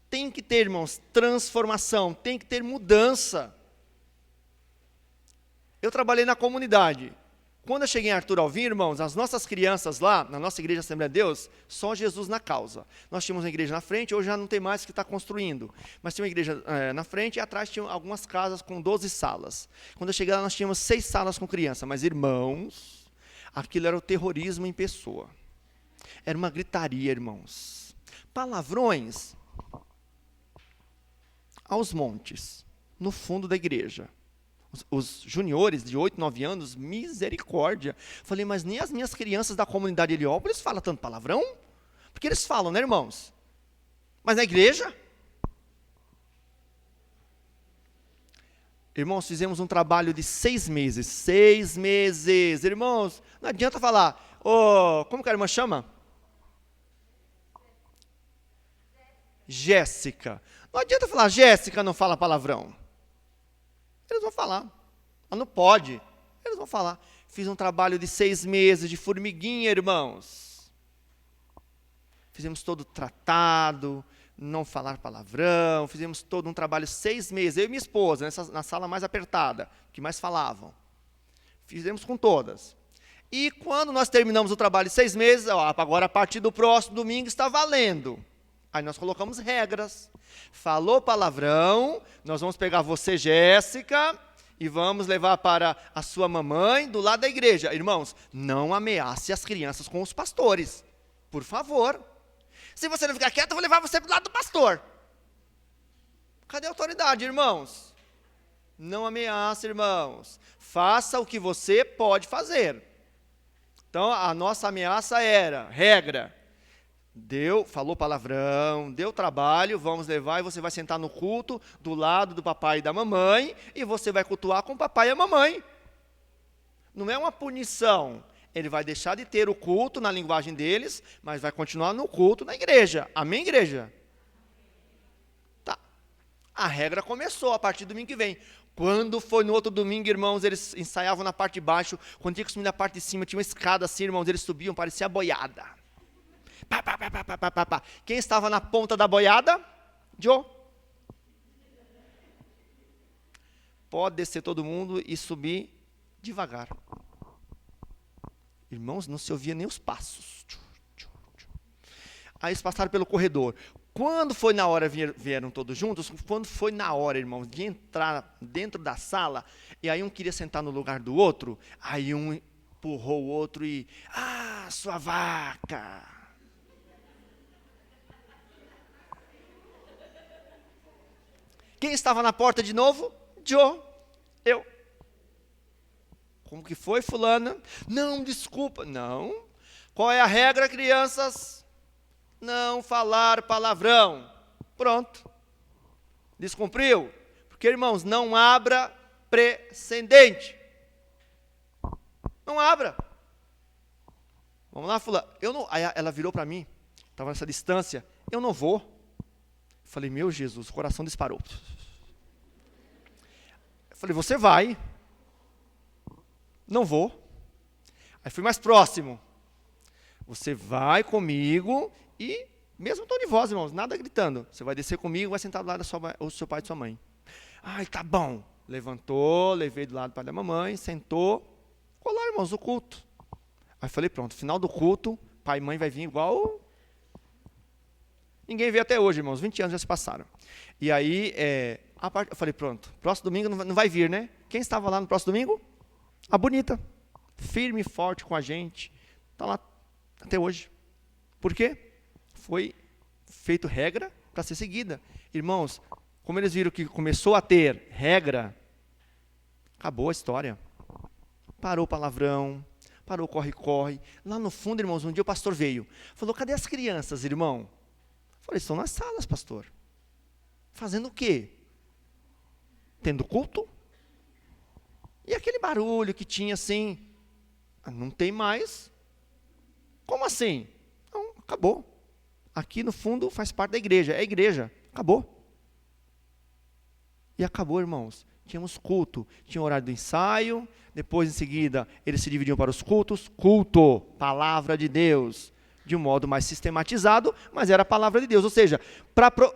Tem que ter, irmãos, transformação, tem que ter mudança. Eu trabalhei na comunidade. Quando eu cheguei em Arthur Alvim, irmãos, as nossas crianças lá, na nossa igreja Assembleia de Deus, só Jesus na causa. Nós tínhamos uma igreja na frente, hoje já não tem mais, que está construindo. Mas tinha uma igreja na frente e atrás tinha algumas casas com 12 salas. Quando eu cheguei lá, nós tínhamos 6 salas com criança. Mas, irmãos, aquilo era o terrorismo em pessoa. Era uma gritaria, irmãos. Palavrões aos montes, no fundo da igreja. Os juniores de 8, 9 anos, misericórdia. Falei, mas nem as minhas crianças da comunidade de Heliópolis falam tanto palavrão? Porque eles falam, né, irmãos? Mas na igreja? Irmãos, fizemos um trabalho de 6 meses. 6 meses. Irmãos, não adianta falar, como que a irmã chama? Jéssica. Não adianta falar, Jéssica não fala palavrão. Eles vão falar. Mas não pode. Eles vão falar. Fiz um trabalho de 6 meses de formiguinha, irmãos. Fizemos todo o tratado, não falar palavrão. Fizemos todo um trabalho 6 meses. Eu e minha esposa, na sala mais apertada, que mais falavam. Fizemos com todas. E quando nós terminamos o trabalho de 6 meses, agora a partir do próximo domingo está valendo. Aí nós colocamos regras. Falou palavrão, nós vamos pegar você, Jéssica, e vamos levar para a sua mamãe do lado da igreja. Irmãos, não ameace as crianças com os pastores, por favor. Se você não ficar quieto, eu vou levar você para o lado do pastor. Cadê a autoridade, irmãos? Não ameace, irmãos. Faça o que você pode fazer. Então, a nossa ameaça era, regra, falou palavrão, deu trabalho, vamos levar e você vai sentar no culto do lado do papai e da mamãe e você vai cultuar com o papai e a mamãe. Não é uma punição. Ele vai deixar de ter o culto na linguagem deles, mas vai continuar no culto na igreja. Amém, igreja? Tá. A regra começou a partir do domingo que vem. Quando foi no outro domingo, irmãos, eles ensaiavam na parte de baixo. Quando tinha que subir na parte de cima, tinha uma escada assim, irmãos, eles subiam, parecia boiada. Pá, pá, pá, pá, pá, pá, pá. Quem estava na ponta da boiada? Joe. Pode descer todo mundo e subir devagar. Irmãos, não se ouvia nem os passos. Aí eles passaram pelo corredor. Quando foi na hora, vieram todos juntos, quando foi na hora, irmãos, de entrar dentro da sala, e aí um queria sentar no lugar do outro, aí um empurrou o outro e, sua vaca. Quem estava na porta de novo? Joe. Eu. Como que foi, fulana? Não, desculpa. Não. Qual é a regra, crianças? Não falar palavrão. Pronto. Descumpriu? Porque, irmãos, não abra precedente. Não abra. Vamos lá, fulana. Aí ela virou para mim, estava nessa distância. Eu não vou. Falei, meu Jesus, o coração disparou. Falei, você vai. Não vou. Aí fui mais próximo. Você vai comigo e, mesmo tom de voz, irmãos, nada gritando. Você vai descer comigo, vai sentar do lado do seu pai e da sua mãe. Ai, tá bom. Levantou, levei do lado do pai da mamãe, sentou. Ficou lá, irmãos, o culto. Aí falei, pronto, final do culto, pai e mãe vai vir igual... Ninguém veio até hoje, irmãos, 20 anos já se passaram. E aí, eu falei, pronto, próximo domingo não vai vir, né? Quem estava lá no próximo domingo? A bonita. Firme e forte com a gente. Está lá até hoje. Por quê? Foi feito regra para ser seguida. Irmãos, como eles viram que começou a ter regra, acabou a história. Parou o palavrão, parou o corre-corre. Lá no fundo, irmãos, um dia o pastor veio. Falou, cadê as crianças, irmão? Eu falei, estão nas salas, pastor. Fazendo o quê? Tendo culto? E aquele barulho que tinha assim, não tem mais. Como assim? Não, acabou. Aqui no fundo faz parte da igreja, é igreja, acabou. E acabou, irmãos. Tínhamos culto, tinha o horário do ensaio, depois em seguida eles se dividiam para os cultos, culto, palavra de Deus, de um modo mais sistematizado, mas era a palavra de Deus, ou seja,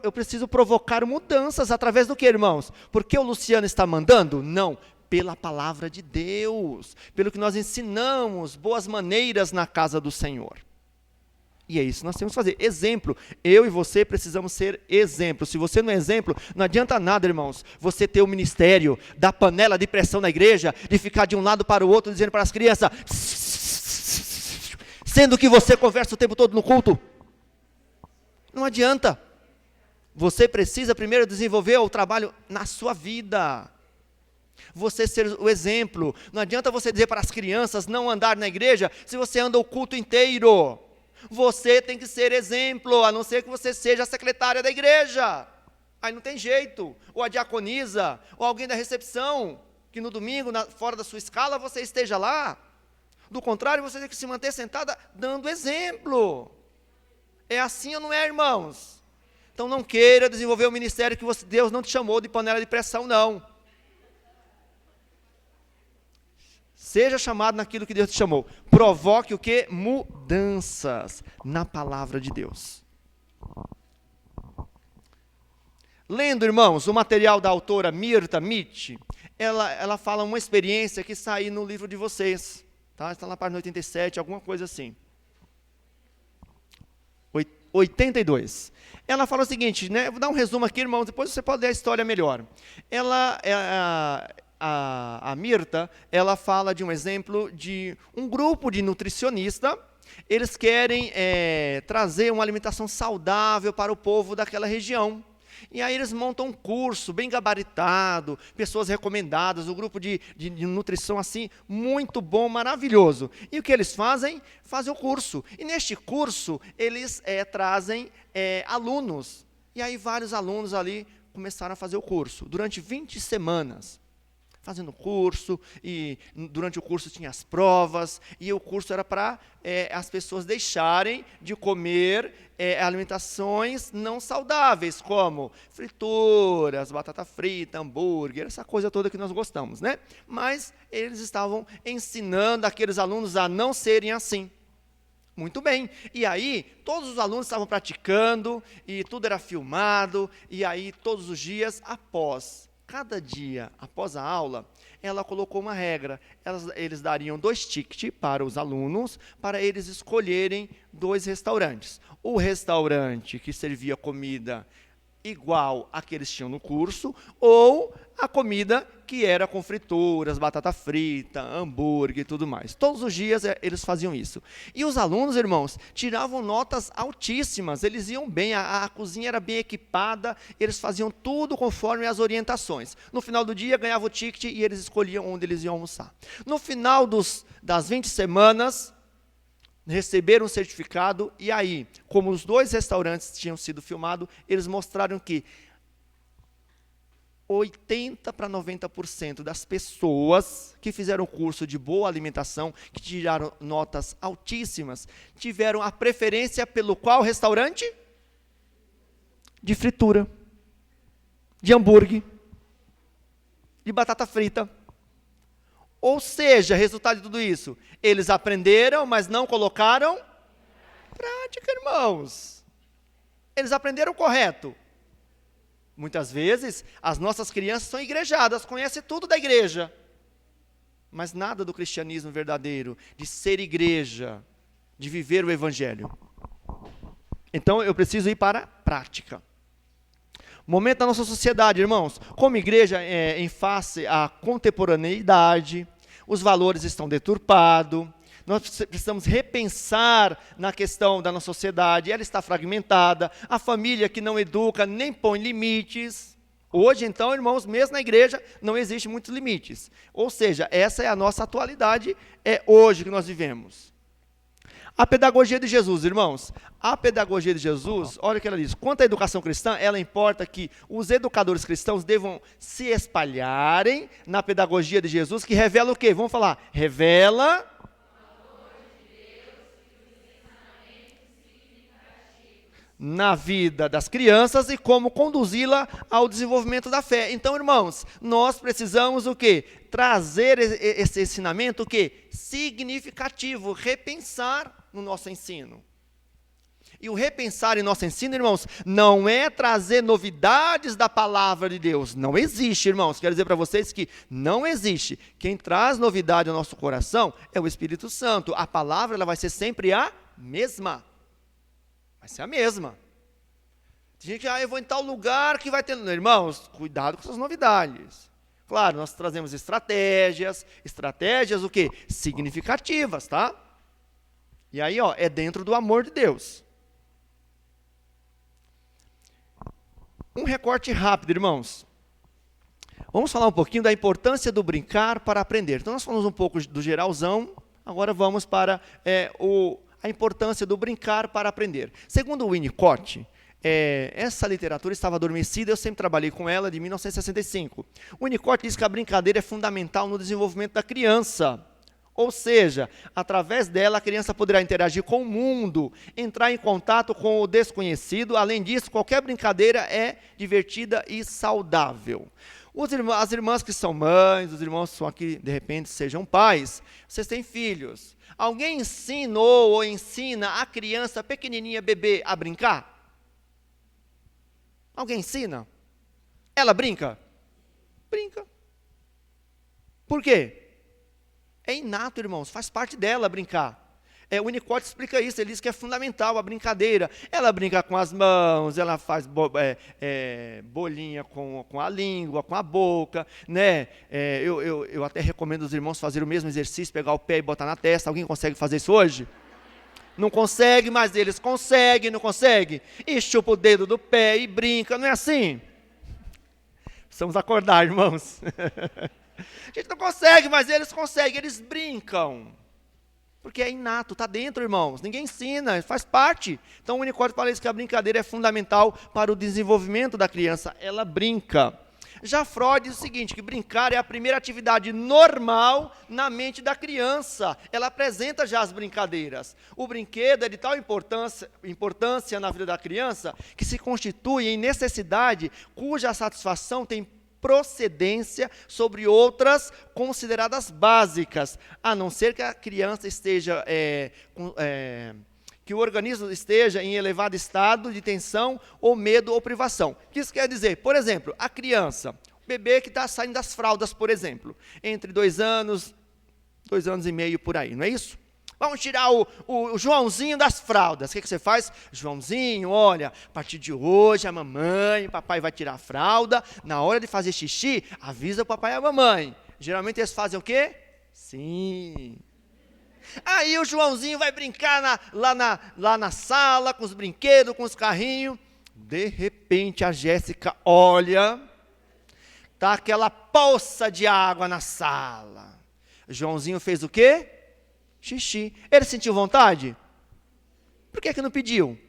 eu preciso provocar mudanças através do que, irmãos? Porque o Luciano está mandando? Não, pela palavra de Deus, pelo que nós ensinamos, boas maneiras na casa do Senhor. E é isso que nós temos que fazer. Exemplo. Eu e você precisamos ser exemplo. Se você não é exemplo, não adianta nada, irmãos, você ter o ministério da panela de pressão na igreja, de ficar de um lado para o outro, dizendo para as crianças, sendo que você conversa o tempo todo no culto. Não adianta. Você precisa primeiro desenvolver o trabalho na sua vida. Você ser o exemplo. Não adianta você dizer para as crianças não andar na igreja, se você anda o culto inteiro. Você tem que ser exemplo, a não ser que você seja a secretária da igreja. Aí não tem jeito. Ou a diaconisa, ou alguém da recepção, que no domingo, fora da sua escala, você esteja lá. Do contrário, você tem que se manter sentada dando exemplo. É assim ou não é, irmãos? Então não queira desenvolver o ministério que Deus não te chamou de panela de pressão, não. Seja chamado naquilo que Deus te chamou. Provoque o quê? Mudanças na palavra de Deus. Lendo, irmãos, o material da autora Mirta Mitch, ela fala uma experiência que saiu no livro de vocês. Tá? Está na página 87, alguma coisa assim. 82. Ela fala o seguinte, né? Vou dar um resumo aqui, irmãos, depois você pode ler a história melhor. A Mirta, ela fala de um exemplo de um grupo de nutricionistas. Eles querem trazer uma alimentação saudável para o povo daquela região. E aí eles montam um curso bem gabaritado, pessoas recomendadas, um grupo de nutrição assim, muito bom, maravilhoso. E o que eles fazem? Fazem o curso. E neste curso, eles trazem alunos. E aí vários alunos ali começaram a fazer o curso, durante 20 semanas. Fazendo curso, e durante o curso tinha as provas, e o curso era para as pessoas deixarem de comer alimentações não saudáveis, como frituras, batata frita, hambúrguer, essa coisa toda que nós gostamos, né? Mas eles estavam ensinando aqueles alunos a não serem assim. Muito bem, e aí todos os alunos estavam praticando, e tudo era filmado, e aí todos os dias, cada dia após a aula, ela colocou uma regra. Eles dariam 2 tickets para os alunos, para eles escolherem 2 restaurantes. O restaurante que servia comida igual a que eles tinham no curso, ou a comida que era com frituras, batata frita, hambúrguer e tudo mais. Todos os dias eles faziam isso. E os alunos, irmãos, tiravam notas altíssimas, eles iam bem, a cozinha era bem equipada, eles faziam tudo conforme as orientações. No final do dia, ganhavam o ticket e eles escolhiam onde eles iam almoçar. No final das 20 semanas, receberam um certificado, e aí, como os 2 restaurantes tinham sido filmados, eles mostraram que 80% para 90% das pessoas que fizeram o curso de boa alimentação, que tiraram notas altíssimas, tiveram a preferência pelo qual restaurante? De fritura, de hambúrguer. de batata frita. Ou seja, resultado de tudo isso, eles aprenderam, mas não colocaram em prática, irmãos. Eles aprenderam correto. Muitas vezes, as nossas crianças são igrejadas, conhecem tudo da igreja, mas nada do cristianismo verdadeiro, de ser igreja, de viver o evangelho. Então, eu preciso ir para a prática. Momento da nossa sociedade, irmãos, como igreja, em face à contemporaneidade, os valores estão deturpados, nós precisamos repensar na questão da nossa sociedade, ela está fragmentada, a família que não educa nem põe limites. Hoje, então, irmãos, mesmo na igreja, não existe muitos limites. Ou seja, essa é a nossa atualidade, é hoje que nós vivemos. A pedagogia de Jesus, irmãos, a pedagogia de Jesus, olha o que ela diz, quanto à educação cristã, ela importa que os educadores cristãos devam se espalharem na pedagogia de Jesus, que revela o quê? Vamos falar, revela na vida das crianças e como conduzi-la ao desenvolvimento da fé. Então, irmãos, nós precisamos o quê? Trazer esse ensinamento o quê? Significativo, repensar no nosso ensino. E o repensar em nosso ensino, irmãos, não é trazer novidades da palavra de Deus. Não existe, irmãos. Quero dizer para vocês que não existe. Quem traz novidade ao nosso coração é o Espírito Santo. A palavra ela vai ser sempre a mesma. Vai ser a mesma. Tem gente que, eu vou em tal lugar que vai ter... Irmãos, cuidado com essas novidades. Claro, nós trazemos estratégias o quê? Significativas, tá? E aí, é dentro do amor de Deus. Um recorte rápido, irmãos. Vamos falar um pouquinho da importância do brincar para aprender. Então, nós falamos um pouco do geralzão, agora vamos para a importância do brincar para aprender. Segundo o Winnicott, essa literatura estava adormecida, eu sempre trabalhei com ela, de 1965. O Winnicott diz que a brincadeira é fundamental no desenvolvimento da criança. Ou seja, através dela a criança poderá interagir com o mundo, entrar em contato com o desconhecido. Além disso, qualquer brincadeira é divertida e saudável. As irmãs que são mães, os irmãos que são aqui, de repente, sejam pais, vocês têm filhos. Alguém ensinou ou ensina a criança pequenininha, bebê, a brincar? Alguém ensina? Ela brinca? Brinca. Por quê? É inato, irmãos, faz parte dela brincar. O Winnicott explica isso, ele diz que é fundamental a brincadeira. Ela brinca com as mãos, ela faz bolinha com a língua, com a boca, né? Eu até recomendo os irmãos fazerem o mesmo exercício, pegar o pé e botar na testa. Alguém consegue fazer isso hoje? Não consegue, mas eles conseguem, não conseguem? E chupa o dedo do pé e brinca, não é assim? Precisamos acordar, irmãos. A gente não consegue, mas eles conseguem, eles brincam. Porque é inato, está dentro, irmãos. Ninguém ensina, faz parte. Então o Winnicott fala isso, que a brincadeira é fundamental para o desenvolvimento da criança. Ela brinca. Já Freud diz o seguinte, que brincar é a primeira atividade normal na mente da criança. Ela apresenta já as brincadeiras. O brinquedo é de tal importância na vida da criança que se constitui em necessidade cuja satisfação tem procedência sobre outras consideradas básicas, a não ser que a criança esteja, que o organismo esteja em elevado estado de tensão ou medo ou privação. O que isso quer dizer? Por exemplo, a criança, o bebê que está saindo das fraldas, por exemplo, entre 2 anos, 2 anos e meio por aí, não é isso? Vamos tirar o Joãozinho das fraldas. O que você faz? Joãozinho, olha, a partir de hoje a mamãe, o papai vai tirar a fralda. Na hora de fazer xixi, avisa o papai e a mamãe. Geralmente eles fazem o quê? Sim. Aí o Joãozinho vai brincar lá na sala, com os brinquedos, com os carrinhos. De repente a Jéssica olha, tá aquela poça de água na sala. Joãozinho fez o quê? Xixi. Ele sentiu vontade? Por que não pediu?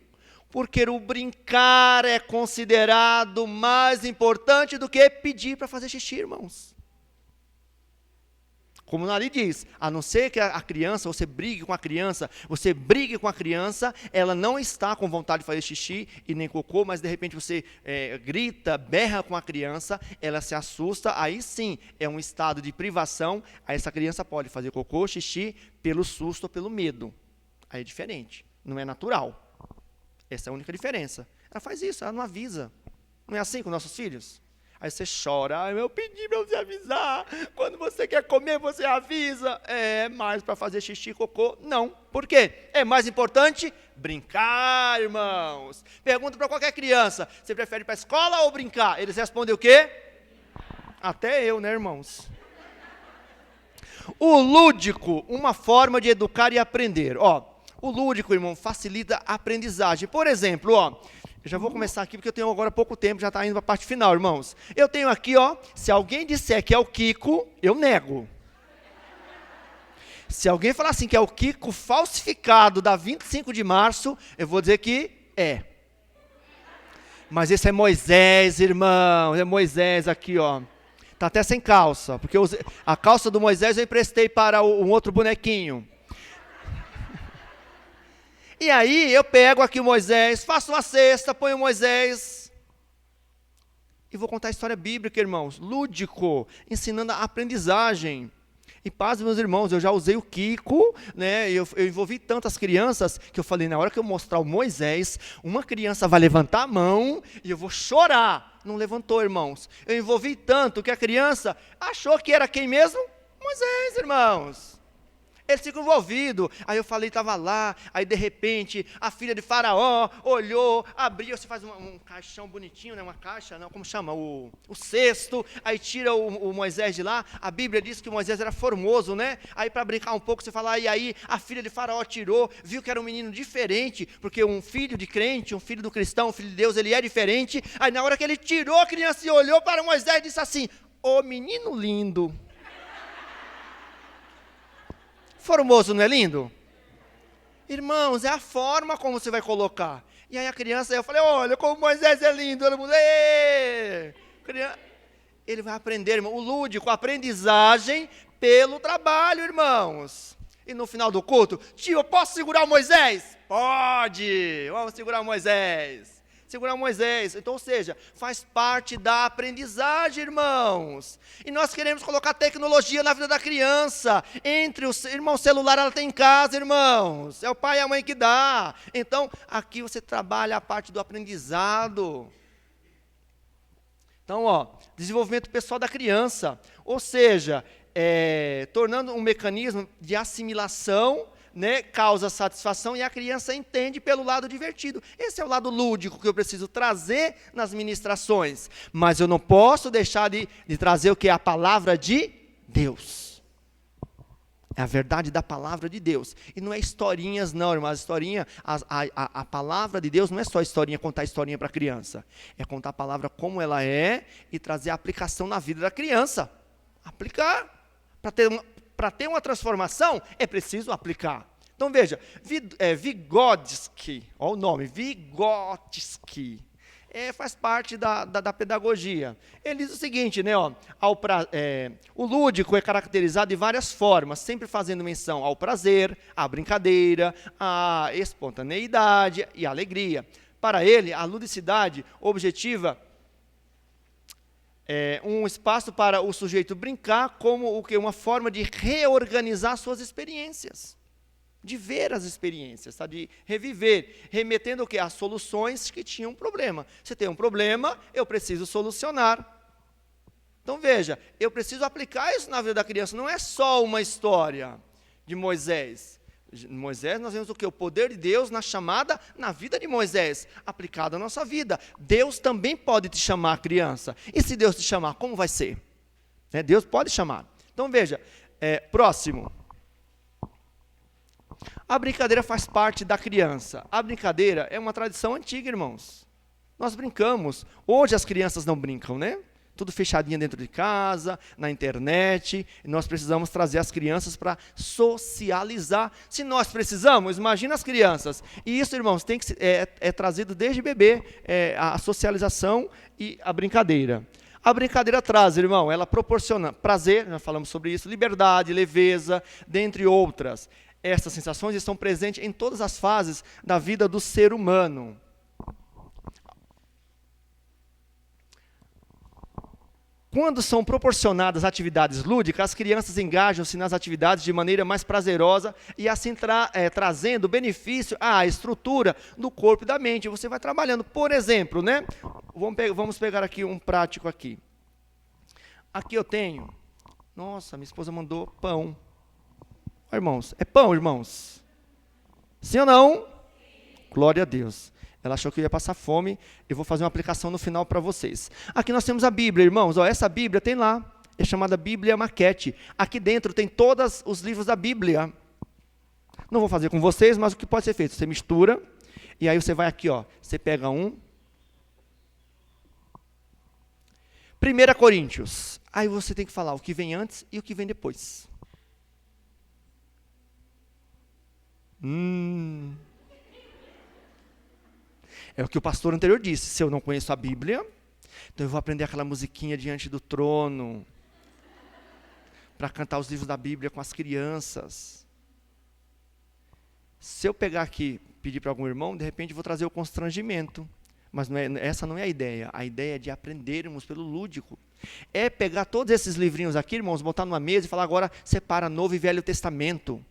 Porque o brincar é considerado mais importante do que pedir para fazer xixi, irmãos. Como ali diz, a não ser que a criança, você brigue com a criança, ela não está com vontade de fazer xixi e nem cocô, mas de repente você grita, berra com a criança, ela se assusta, aí sim é um estado de privação, aí essa criança pode fazer cocô, xixi, pelo susto ou pelo medo. Aí é diferente, não é natural. Essa é a única diferença. Ela faz isso, ela não avisa. Não é assim com nossos filhos? Aí você chora, eu pedi para você avisar, quando você quer comer, você avisa. Mas para fazer xixi e cocô, não. Por quê? É mais importante brincar, irmãos. Pergunta para qualquer criança, você prefere ir para a escola ou brincar? Eles respondem o quê? Até eu, né, irmãos? O lúdico, uma forma de educar e aprender. O lúdico, irmão, facilita a aprendizagem. Por exemplo, eu já vou começar aqui porque eu tenho agora pouco tempo, já está indo para a parte final, irmãos. Eu tenho aqui, se alguém disser que é o Kiko, eu nego. Se alguém falar assim que é o Kiko falsificado da 25 de março, eu vou dizer que é. Mas esse é Moisés, irmão, é Moisés aqui, Está até sem calça, porque a calça do Moisés eu emprestei para um outro bonequinho. E aí eu pego aqui o Moisés, faço uma cesta, ponho o Moisés e vou contar a história bíblica, irmãos, lúdico, ensinando a aprendizagem. E paz, meus irmãos, eu já usei o Kiko, né? Eu envolvi tantas crianças que eu falei, na hora que eu mostrar o Moisés, uma criança vai levantar a mão e eu vou chorar. Não levantou, irmãos. Eu envolvi tanto que a criança achou que era quem mesmo? Moisés, irmãos. Eles ficam envolvidos. Aí eu falei, estava lá. Aí de repente, a filha de Faraó olhou, abriu. Você faz um caixão bonitinho, né? Uma caixa, não, como chama? O cesto. Aí tira o Moisés de lá. A Bíblia diz que o Moisés era formoso, né? Aí para brincar um pouco, você fala, e aí a filha de Faraó tirou, viu que era um menino diferente, porque um filho de crente, um filho do cristão, um filho de Deus, ele é diferente. Aí na hora que ele tirou, a criança olhou para Moisés e disse assim: ô menino lindo. Formoso, não é lindo? Irmãos, é a forma como você vai colocar. E aí a criança, eu falei, olha como Moisés é lindo. Todo mundo, ele vai aprender, irmão, o lúdico, a aprendizagem pelo trabalho, irmãos. E no final do culto, tio, eu posso segurar o Moisés? Pode, vamos segurar o Moisés. Segurar Moisés, então, ou seja, faz parte da aprendizagem, irmãos. E nós queremos colocar tecnologia na vida da criança. Entre os irmãos, celular ela tem em casa, irmãos. É o pai e a mãe que dá. Então, aqui você trabalha a parte do aprendizado. Então, desenvolvimento pessoal da criança. Ou seja, tornando um mecanismo de assimilação, né, causa satisfação e a criança entende pelo lado divertido. Esse é o lado lúdico que eu preciso trazer nas ministrações. Mas eu não posso deixar de trazer o que é a palavra de Deus. É a verdade da palavra de Deus. E não é historinhas não, irmãs. Historinha, a palavra de Deus não é só historinha, contar historinha para a criança. É contar a palavra como ela é e trazer a aplicação na vida da criança. Aplicar. Para ter uma transformação, é preciso aplicar. Então veja, Vygotsky, olha o nome, Vygotsky, faz parte da pedagogia. Ele diz o seguinte, né, o lúdico é caracterizado de várias formas, sempre fazendo menção ao prazer, à brincadeira, à espontaneidade e à alegria. Para ele, a ludicidade objetiva um espaço para o sujeito brincar como uma forma de reorganizar suas experiências, de ver as experiências, tá? De reviver, remetendo o quê? As soluções que tinham um problema. Você tem um problema, eu preciso solucionar. Então veja, eu preciso aplicar isso na vida da criança, não é só uma história de Moisés. Moisés, nós vemos o quê? O poder de Deus na chamada, na vida de Moisés, aplicado à nossa vida. Deus também pode te chamar, criança. E se Deus te chamar, como vai ser? Deus pode chamar. Então veja, próximo. A brincadeira faz parte da criança. A brincadeira é uma tradição antiga, irmãos. Nós brincamos. Hoje as crianças não brincam, né? Tudo fechadinho dentro de casa, na internet, e nós precisamos trazer as crianças para socializar. Se nós precisamos, imagina as crianças. E isso, irmãos, trazido desde bebê, a socialização e a brincadeira. A brincadeira traz, irmão, ela proporciona prazer, já falamos sobre isso, liberdade, leveza, dentre outras. Essas sensações estão presentes em todas as fases da vida do ser humano. Quando são proporcionadas atividades lúdicas, as crianças engajam-se nas atividades de maneira mais prazerosa e assim trazendo benefício à estrutura do corpo e da mente. Você vai trabalhando, por exemplo, né? Vamos pegar aqui um prático aqui. Aqui eu tenho, nossa, minha esposa mandou pão. Irmãos, é pão, irmãos? Sim ou não? Glória a Deus. Ela achou que eu ia passar fome, eu vou fazer uma aplicação no final para vocês. Aqui nós temos a Bíblia, irmãos. Ó, essa Bíblia tem lá, é chamada Bíblia Maquete. Aqui dentro tem todos os livros da Bíblia. Não vou fazer com vocês, mas o que pode ser feito? Você mistura, e aí você vai aqui, ó, você pega 1 Coríntios. Aí você tem que falar o que vem antes e o que vem depois. É o que o pastor anterior disse, se eu não conheço a Bíblia, então eu vou aprender aquela musiquinha diante do trono, para cantar os livros da Bíblia com as crianças. Se eu pegar aqui, pedir para algum irmão, de repente eu vou trazer o constrangimento, mas essa não é a ideia é de aprendermos pelo lúdico. É pegar todos esses livrinhos aqui, irmãos, botar numa mesa e falar agora, separa Novo e Velho Testamento.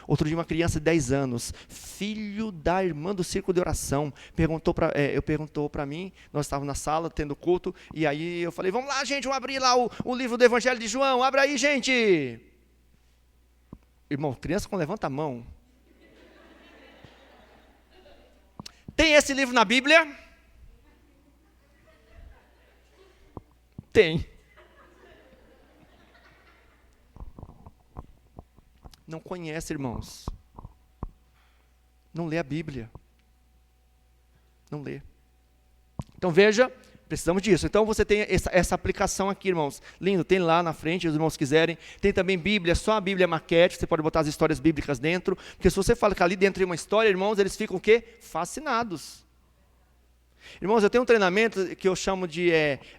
Outro dia uma criança de 10 anos, filho da irmã do círculo de oração, perguntou para mim, nós estávamos na sala tendo culto, e aí eu falei, vamos lá gente, vamos abrir lá o livro do Evangelho de João, abre aí gente. Irmão, criança não levanta a mão. Tem esse livro na Bíblia? Tem. Não conhece, irmãos. Não lê a Bíblia. Não lê. Então veja, precisamos disso. Então você tem essa aplicação aqui, irmãos. Lindo, tem lá na frente, se os irmãos quiserem. Tem também Bíblia, só a Bíblia Maquete, você pode botar as histórias bíblicas dentro. Porque se você fala que ali dentro tem uma história, irmãos, eles ficam o quê? Fascinados. Irmãos, eu tenho um treinamento que eu chamo de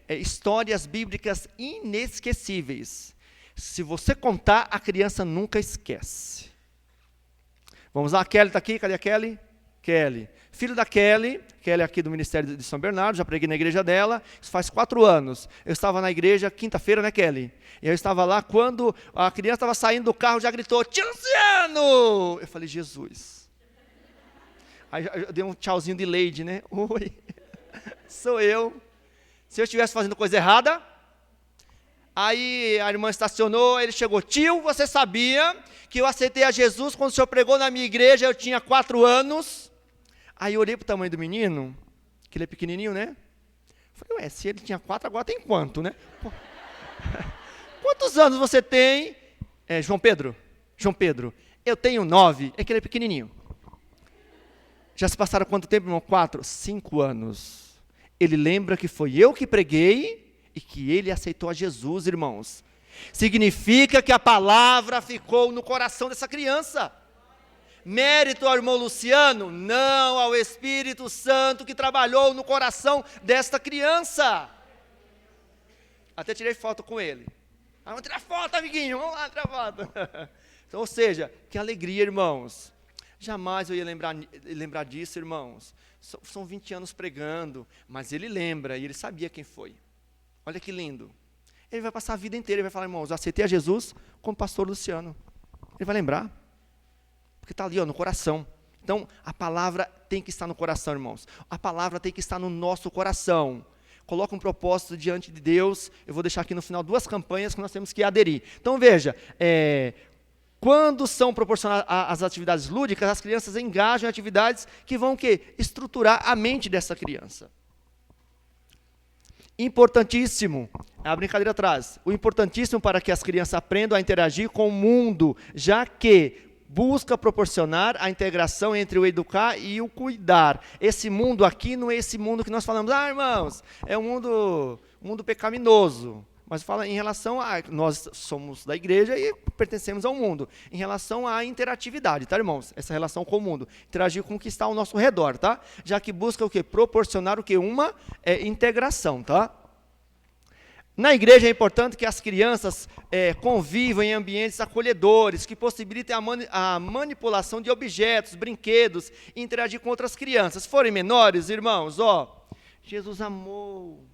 histórias bíblicas inesquecíveis. Se você contar, a criança nunca esquece. Vamos lá, a Kelly está aqui, cadê a Kelly? Kelly. Filho da Kelly aqui do Ministério de São Bernardo, já preguei na igreja dela, isso faz 4 anos. Eu estava na igreja quinta-feira, né, Kelly? E eu estava lá, quando a criança estava saindo do carro, já gritou, tio Luciano! Eu falei, Jesus. Aí eu dei um tchauzinho de Lady, né? Oi, sou eu. Se eu estivesse fazendo coisa errada... Aí a irmã estacionou, ele chegou, tio, você sabia que eu aceitei a Jesus quando o senhor pregou na minha igreja, eu tinha 4 anos. Aí eu olhei para o tamanho do menino, que ele é pequenininho, né? Falei, ué, se ele tinha 4, agora tem quanto, né? Pô. Quantos anos você tem? João Pedro, eu tenho 9, é que ele é pequenininho. Já se passaram quanto tempo, irmão? 4, 5 anos. Ele lembra que foi eu que preguei, e que ele aceitou a Jesus, irmãos. Significa que a palavra ficou no coração dessa criança. Mérito ao irmão Luciano? Não, ao Espírito Santo que trabalhou no coração desta criança. Até tirei foto com ele. Vamos tirar foto, amiguinho, vamos lá tirar foto. Então, ou seja, que alegria, irmãos. Jamais eu ia lembrar disso, irmãos. São 20 anos pregando, mas ele lembra e ele sabia quem foi. Olha que lindo. Ele vai passar a vida inteira, ele vai falar, irmãos, eu aceitei a Jesus como pastor Luciano. Ele vai lembrar. Porque está ali, ó, no coração. Então, a palavra tem que estar no coração, irmãos. A palavra tem que estar no nosso coração. Coloca um propósito diante de Deus. Eu vou deixar aqui no final 2 campanhas que nós temos que aderir. Então, veja, quando são proporcionadas as atividades lúdicas, as crianças engajam em atividades que vão o quê? Estruturar a mente dessa criança. Importantíssimo, a brincadeira atrás, o importantíssimo para que as crianças aprendam a interagir com o mundo, já que busca proporcionar a integração entre o educar e o cuidar. Esse mundo aqui não é esse mundo que nós falamos, irmãos, é um mundo pecaminoso. Mas fala em relação a, nós somos da igreja e pertencemos ao mundo, em relação à interatividade, tá, irmãos? Essa relação com o mundo, interagir com o que está ao nosso redor, tá? Já que busca o quê? Proporcionar o quê? Uma integração, tá? Na igreja é importante que as crianças convivam em ambientes acolhedores, que possibilitem a manipulação de objetos, brinquedos, e interagir com outras crianças. Se forem menores, irmãos, Jesus amou,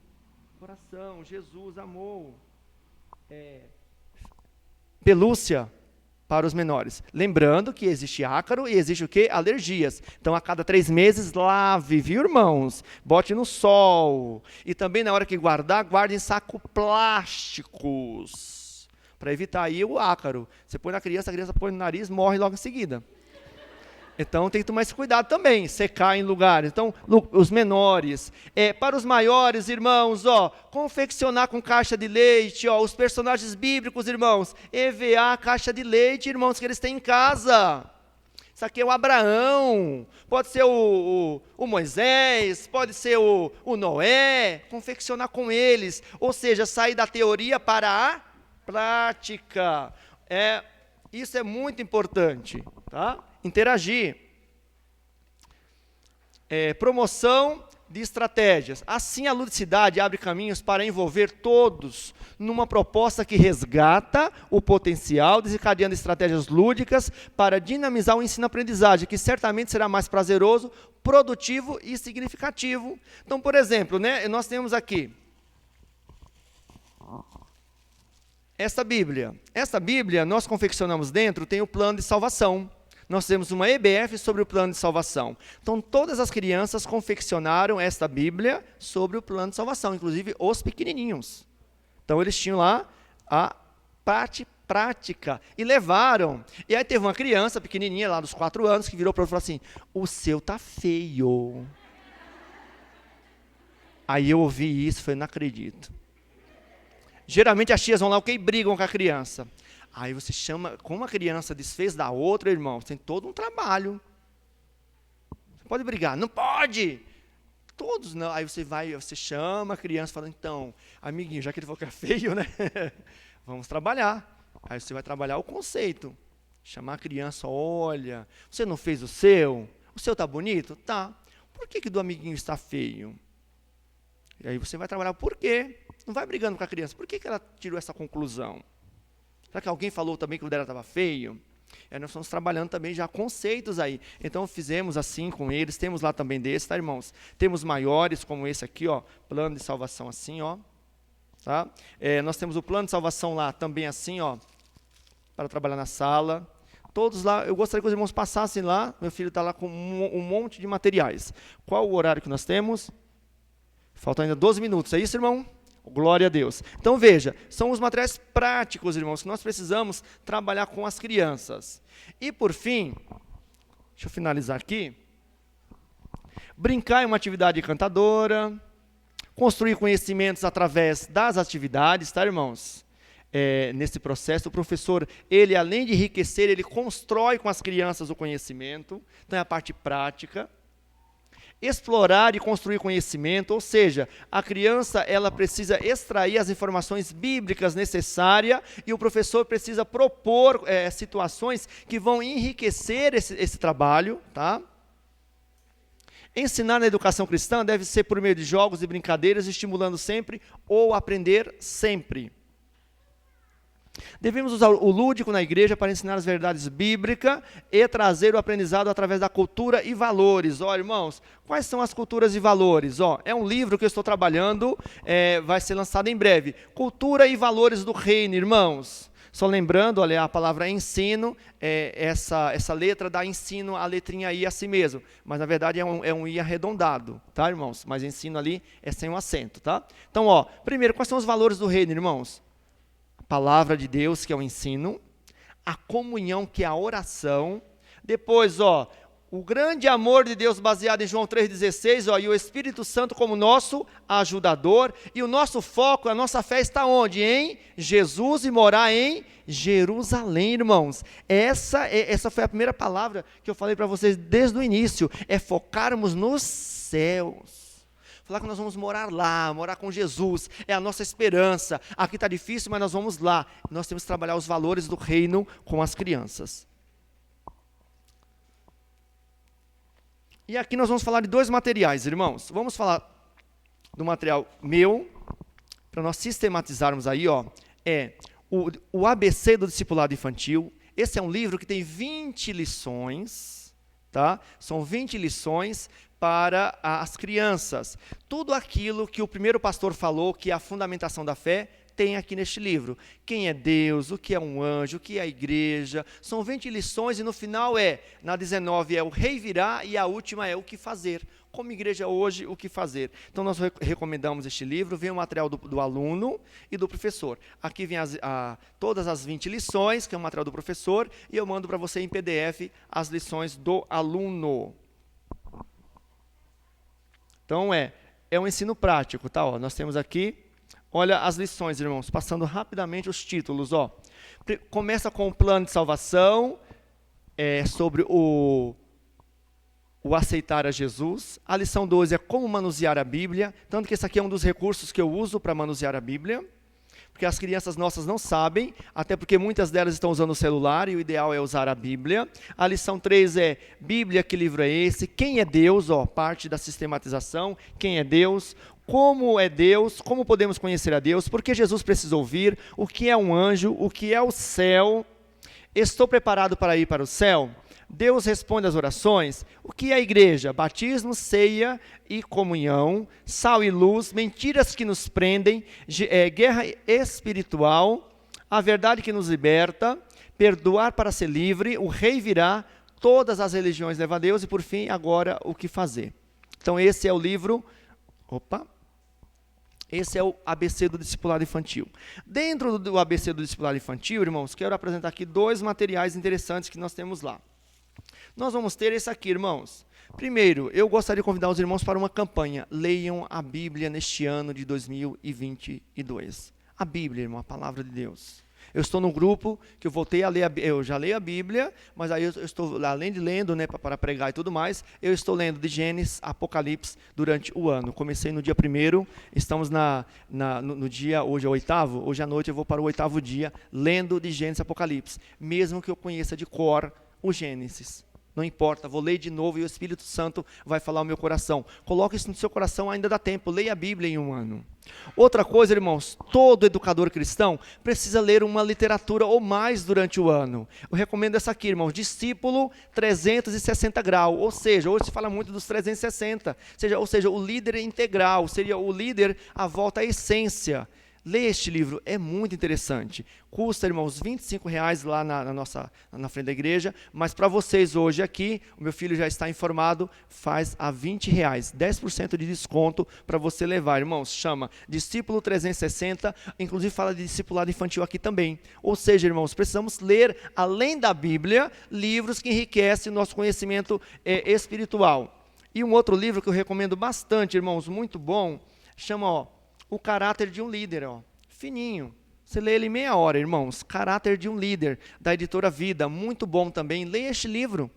coração, Jesus amou. Pelúcia para os menores. Lembrando que existe ácaro e existe o quê? Alergias. Então, a cada 3 meses, lave, viu, irmãos? Bote no sol. E também, na hora que guardar, guarde em saco plásticos. Para evitar aí o ácaro. Você põe na criança, a criança põe no nariz, morre logo em seguida. Então, tem que tomar esse cuidado também, secar em lugares. Então, os menores. Para os maiores, irmãos, confeccionar com caixa de leite, os personagens bíblicos, irmãos, EVA, caixa de leite, irmãos, que eles têm em casa. Isso aqui é o Abraão, pode ser o Moisés, pode ser o Noé, confeccionar com eles. Ou seja, sair da teoria para a prática. Isso é muito importante, tá? Interagir. Promoção de estratégias. Assim, a ludicidade abre caminhos para envolver todos numa proposta que resgata o potencial, desencadeando estratégias lúdicas para dinamizar o ensino-aprendizagem, que certamente será mais prazeroso, produtivo e significativo. Então, por exemplo, nós temos aqui esta Bíblia. Esta Bíblia, nós confeccionamos dentro, tem o plano de salvação. Nós temos uma EBF sobre o plano de salvação. Então, todas as crianças confeccionaram esta Bíblia sobre o plano de salvação, inclusive os pequenininhos. Então, eles tinham lá a parte prática e levaram. E aí teve uma criança pequenininha, lá dos 4 anos, que virou para o outro e falou assim, o seu tá feio. Aí eu ouvi isso e falei, não acredito. Geralmente as tias vão lá e brigam com a criança. Aí você chama, como a criança desfez da outra, irmão, tem todo um trabalho. Você pode brigar? Não pode! Todos não. Aí você chama a criança e fala, então, amiguinho, já que ele falou que é feio, né? Vamos trabalhar. Aí você vai trabalhar o conceito. Chamar a criança, olha, você não fez o seu? O seu tá bonito? Tá. Por que do amiguinho está feio? E aí você vai trabalhar o porquê. Não vai brigando com a criança. Por que ela tirou essa conclusão? Será que alguém falou também que o dela estava feio? Nós estamos trabalhando também já conceitos aí. Então, fizemos assim com eles. Temos lá também desse, tá, irmãos? Temos maiores, como esse aqui, plano de salvação assim, tá? Nós temos o plano de salvação lá também assim, para trabalhar na sala. Todos lá, eu gostaria que os irmãos passassem lá. Meu filho está lá com um monte de materiais. Qual o horário que nós temos? Faltam ainda 12 minutos. É isso, irmão? Glória a Deus. Então, veja, são os materiais práticos, irmãos, que nós precisamos trabalhar com as crianças. E, por fim, deixa eu finalizar aqui. Brincar é uma atividade encantadora. Construir conhecimentos através das atividades, tá, irmãos? Nesse processo, o professor, ele, além de enriquecer, ele constrói com as crianças o conhecimento. Então, é a parte prática. Explorar e construir conhecimento, ou seja, a criança ela precisa extrair as informações bíblicas necessárias e o professor precisa propor situações que vão enriquecer esse trabalho, tá? Ensinar na educação cristã deve ser por meio de jogos e brincadeiras, estimulando sempre ou aprender sempre. Devemos usar o lúdico na igreja para ensinar as verdades bíblicas e trazer o aprendizado através da cultura e valores. Irmãos, quais são as culturas e valores? É um livro que eu estou trabalhando, vai ser lançado em breve. Cultura e valores do reino, irmãos. Só lembrando, olha, a palavra ensino, essa letra dá ensino, a letrinha I a si mesmo. Mas, na verdade, é um I arredondado, tá, irmãos? Mas ensino ali é sem um acento, tá? Então, primeiro, quais são os valores do reino, irmãos? Palavra de Deus, que é o ensino, a comunhão, que é a oração, depois, o grande amor de Deus baseado em João 3,16, e o Espírito Santo como nosso ajudador, e o nosso foco, a nossa fé está onde? Em Jesus e morar em Jerusalém, irmãos. Essa foi a primeira palavra que eu falei para vocês desde o início, focarmos nos céus. Falar que nós vamos morar lá, morar com Jesus, é a nossa esperança. Aqui está difícil, mas nós vamos lá. Nós temos que trabalhar os valores do reino com as crianças. E aqui nós vamos falar de 2 materiais, irmãos. Vamos falar do material meu, para nós sistematizarmos aí, ó, é o ABC do Discipulado Infantil. Esse é um livro que tem 20 lições, tá? São 20 lições para as crianças. Tudo aquilo que o primeiro pastor falou, que é a fundamentação da fé, tem aqui neste livro. Quem é Deus, o que é um anjo, o que é a igreja. São 20 lições e no final na 19 é o revirar e a última é o que fazer. Como igreja hoje, o que fazer. Então nós recomendamos este livro, vem o material do aluno e do professor. Aqui vem todas as 20 lições, que é o material do professor, e eu mando para você em PDF as lições do aluno. Então é um ensino prático, tá? Ó, nós temos aqui, olha as lições, irmãos, passando rapidamente os títulos. Ó. Começa com o plano de salvação, sobre o aceitar a Jesus. A lição 12 é como manusear a Bíblia, tanto que esse aqui é um dos recursos que eu uso para manusear a Bíblia, porque as crianças nossas não sabem, até porque muitas delas estão usando o celular e o ideal é usar a Bíblia. A lição 3 é Bíblia, que livro é esse? Quem é Deus? Ó, parte da sistematização. Quem é Deus? Como é Deus? Como podemos conhecer a Deus? Por que Jesus precisou vir? O que é um anjo? O que é o céu? Estou preparado para ir para o céu? Deus responde às orações. O que é a igreja? Batismo, ceia e comunhão, sal e luz, mentiras que nos prendem, guerra espiritual, a verdade que nos liberta, perdoar para ser livre, o rei virá, todas as religiões levam a Deus e, por fim, agora o que fazer. Então, esse é o livro... Esse é o ABC do Discipulado Infantil. Dentro do ABC do Discipulado Infantil, irmãos, quero apresentar aqui 2 materiais interessantes que nós temos lá. Nós vamos ter esse aqui, irmãos. Primeiro, eu gostaria de convidar os irmãos para uma campanha. Leiam a Bíblia neste ano de 2022. A Bíblia, irmão, a palavra de Deus. Eu estou num grupo que eu voltei a ler, eu já leio a Bíblia, mas aí eu estou, além de lendo, né, para pregar e tudo mais, eu estou lendo de Gênesis, Apocalipse durante o ano. Comecei no dia 1º, estamos no dia, hoje é o 8º, hoje à noite eu vou para o 8º dia, lendo de Gênesis, Apocalipse, mesmo que eu conheça de cor o Gênesis. Não importa, vou ler de novo e o Espírito Santo vai falar ao meu coração. Coloque isso no seu coração, ainda dá tempo. Leia a Bíblia em um ano. Outra coisa, irmãos, todo educador cristão precisa ler uma literatura ou mais durante o ano. Eu recomendo essa aqui, irmãos, Discípulo 360 graus. Ou seja, hoje se fala muito dos 360. Ou seja, o líder integral, seria o líder à volta à essência. Leia este livro, é muito interessante. Custa, irmãos, R$25 lá na frente da igreja, mas para vocês hoje aqui, o meu filho já está informado, faz a R$20, 10% de desconto para você levar, irmãos. Chama Discípulo 360, inclusive fala de discipulado infantil aqui também. Ou seja, irmãos, precisamos ler, além da Bíblia, livros que enriquecem o nosso conhecimento espiritual. E um outro livro que eu recomendo bastante, irmãos, muito bom, chama, O Caráter de um Líder, fininho. Você lê ele em meia hora, irmãos. Caráter de um Líder, da editora Vida, muito bom também. Leia este livro.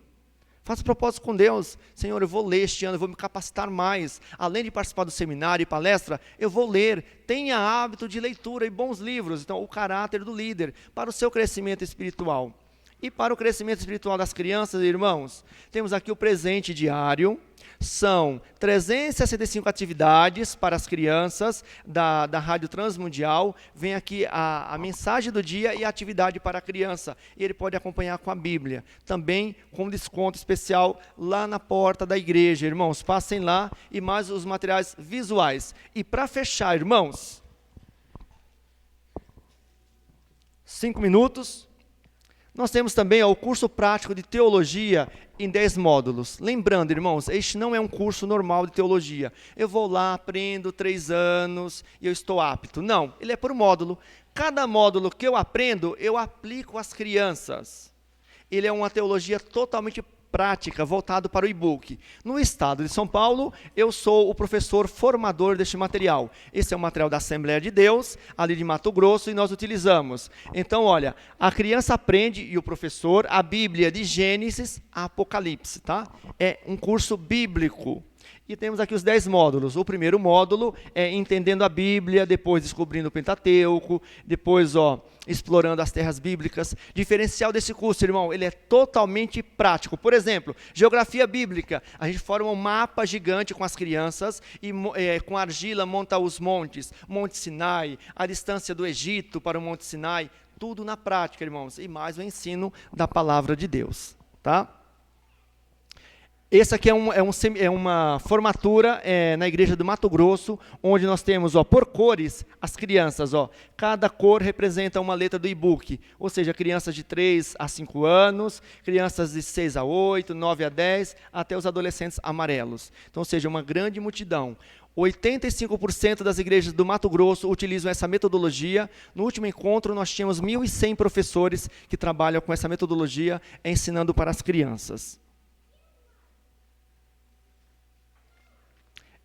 Faça propósito com Deus. Senhor, eu vou ler este ano, eu vou me capacitar mais. Além de participar do seminário e palestra, eu vou ler. Tenha hábito de leitura e bons livros. Então, O Caráter do Líder, para o seu crescimento espiritual. E para o crescimento espiritual das crianças, irmãos, temos aqui o presente diário. São 365 atividades para as crianças da Rádio Transmundial. Vem aqui a mensagem do dia e a atividade para a criança. E ele pode acompanhar com a Bíblia. Também com desconto especial lá na porta da igreja. Irmãos, passem lá e mais os materiais visuais. E para fechar, irmãos, 5 minutos. Nós temos também o curso prático de teologia em 10 módulos. Lembrando, irmãos, este não é um curso normal de teologia. Eu vou lá, aprendo 3 anos e eu estou apto. Não, ele é por módulo. Cada módulo que eu aprendo, eu aplico às crianças. Ele é uma teologia totalmente prática, voltado para o e-book. No estado de São Paulo, eu sou o professor formador deste material. Esse é o material da Assembleia de Deus, ali de Mato Grosso, e nós utilizamos. Então, olha, a criança aprende, e o professor, a Bíblia de Gênesis a Apocalipse, tá? É um curso bíblico. E temos aqui os 10 módulos. O primeiro módulo é entendendo a Bíblia, depois descobrindo o Pentateuco, depois explorando as terras bíblicas. Diferencial desse curso, irmão, ele é totalmente prático. Por exemplo, geografia bíblica. A gente forma um mapa gigante com as crianças e com argila monta os montes. Monte Sinai, a distância do Egito para o Monte Sinai. Tudo na prática, irmãos. E mais o ensino da palavra de Deus. Tá? Esse aqui é uma formatura na igreja do Mato Grosso, onde nós temos, por cores, as crianças. Cada cor representa uma letra do e-book, ou seja, crianças de 3 a 5 anos, crianças de 6 a 8, 9 a 10, até os adolescentes amarelos. Então, ou seja, uma grande multidão. 85% das igrejas do Mato Grosso utilizam essa metodologia. No último encontro, nós tínhamos 1.100 professores que trabalham com essa metodologia, ensinando para as crianças.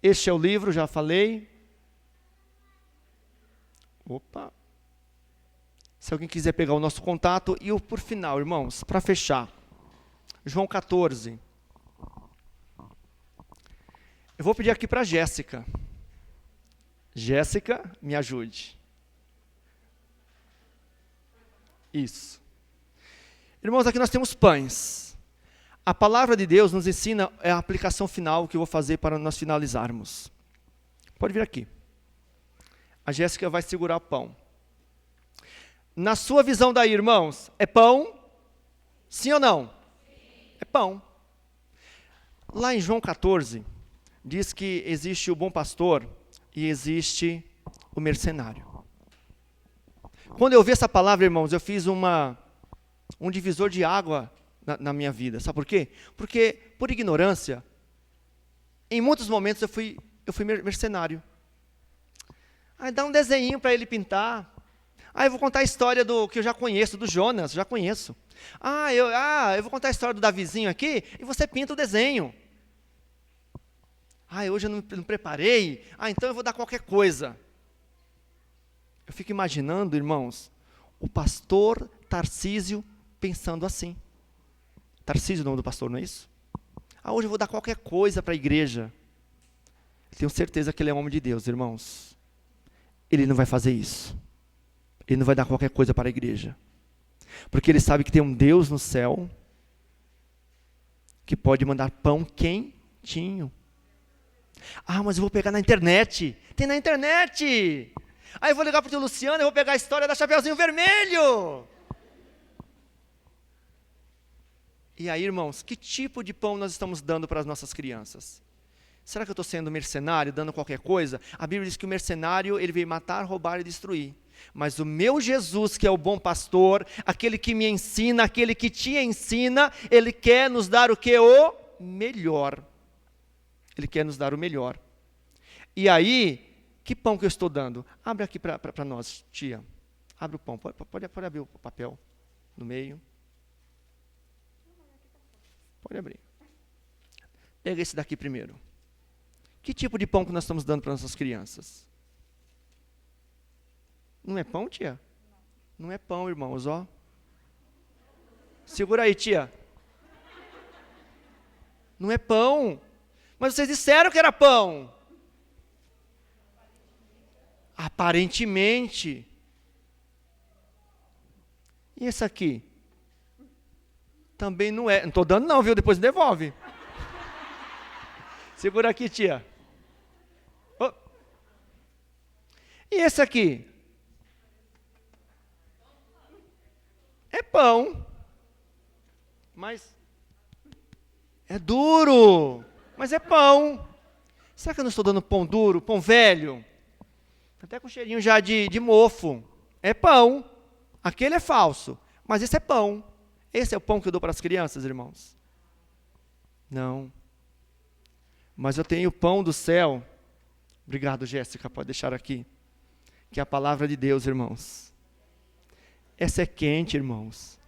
Este é o livro, já falei. Opa. Se alguém quiser pegar o nosso contato. E por final, irmãos, para fechar. João 14. Eu vou pedir aqui para a Jéssica. Jéssica, me ajude. Isso. Irmãos, aqui nós temos pães. A palavra de Deus nos ensina a aplicação final que eu vou fazer para nós finalizarmos. Pode vir aqui. A Jéssica vai segurar o pão. Na sua visão daí, irmãos, é pão? Sim ou não? Sim. É pão. Lá em João 14, diz que existe o bom pastor e existe o mercenário. Quando eu vi essa palavra, irmãos, eu fiz um divisor de água na minha vida. Sabe por quê? Porque, por ignorância, em muitos momentos eu fui mercenário. Dá um desenho para ele pintar. Eu vou contar a história que eu já conheço, do Jonas, já conheço. Eu vou contar a história do Davizinho aqui, e você pinta o desenho. Hoje eu não preparei, então eu vou dar qualquer coisa. Eu fico imaginando, irmãos, o pastor Tarcísio pensando assim. Tarcísio é o nome do pastor, não é isso? Hoje eu vou dar qualquer coisa para a igreja. Eu tenho certeza que ele é homem de Deus, irmãos. Ele não vai fazer isso. Ele não vai dar qualquer coisa para a igreja. Porque ele sabe que tem um Deus no céu que pode mandar pão quentinho. Mas eu vou pegar na internet. Tem na internet. Eu vou ligar para o tio Luciano e vou pegar a história da Chapeuzinho Vermelho. E aí, irmãos, que tipo de pão nós estamos dando para as nossas crianças? Será que eu estou sendo mercenário, dando qualquer coisa? A Bíblia diz que o mercenário, ele veio matar, roubar e destruir. Mas o meu Jesus, que é o bom pastor, aquele que me ensina, aquele que te ensina, ele quer nos dar o que? O melhor. Ele quer nos dar o melhor. E aí, que pão que eu estou dando? Abre aqui para nós, tia. Abre o pão, pode abrir o papel no meio. Pode abrir. Pega esse daqui primeiro. Que tipo de pão que nós estamos dando para nossas crianças? Não é pão, tia? Não é pão, irmãos, Segura aí, tia. Não é pão. Mas vocês disseram que era pão. Aparentemente. E esse aqui? Também não é. Não estou dando não, viu? Depois me devolve. Segura aqui, tia. E esse aqui? É pão. Mas é duro. Mas é pão. Será que eu não estou dando pão duro, pão velho? Até com cheirinho já de mofo. É pão. Aquele é falso. Mas esse é pão. Esse é o pão que eu dou para as crianças, irmãos? Não. Mas eu tenho o pão do céu. Obrigado, Jéssica, pode deixar aqui. Que é a palavra de Deus, irmãos. Essa é quente, irmãos.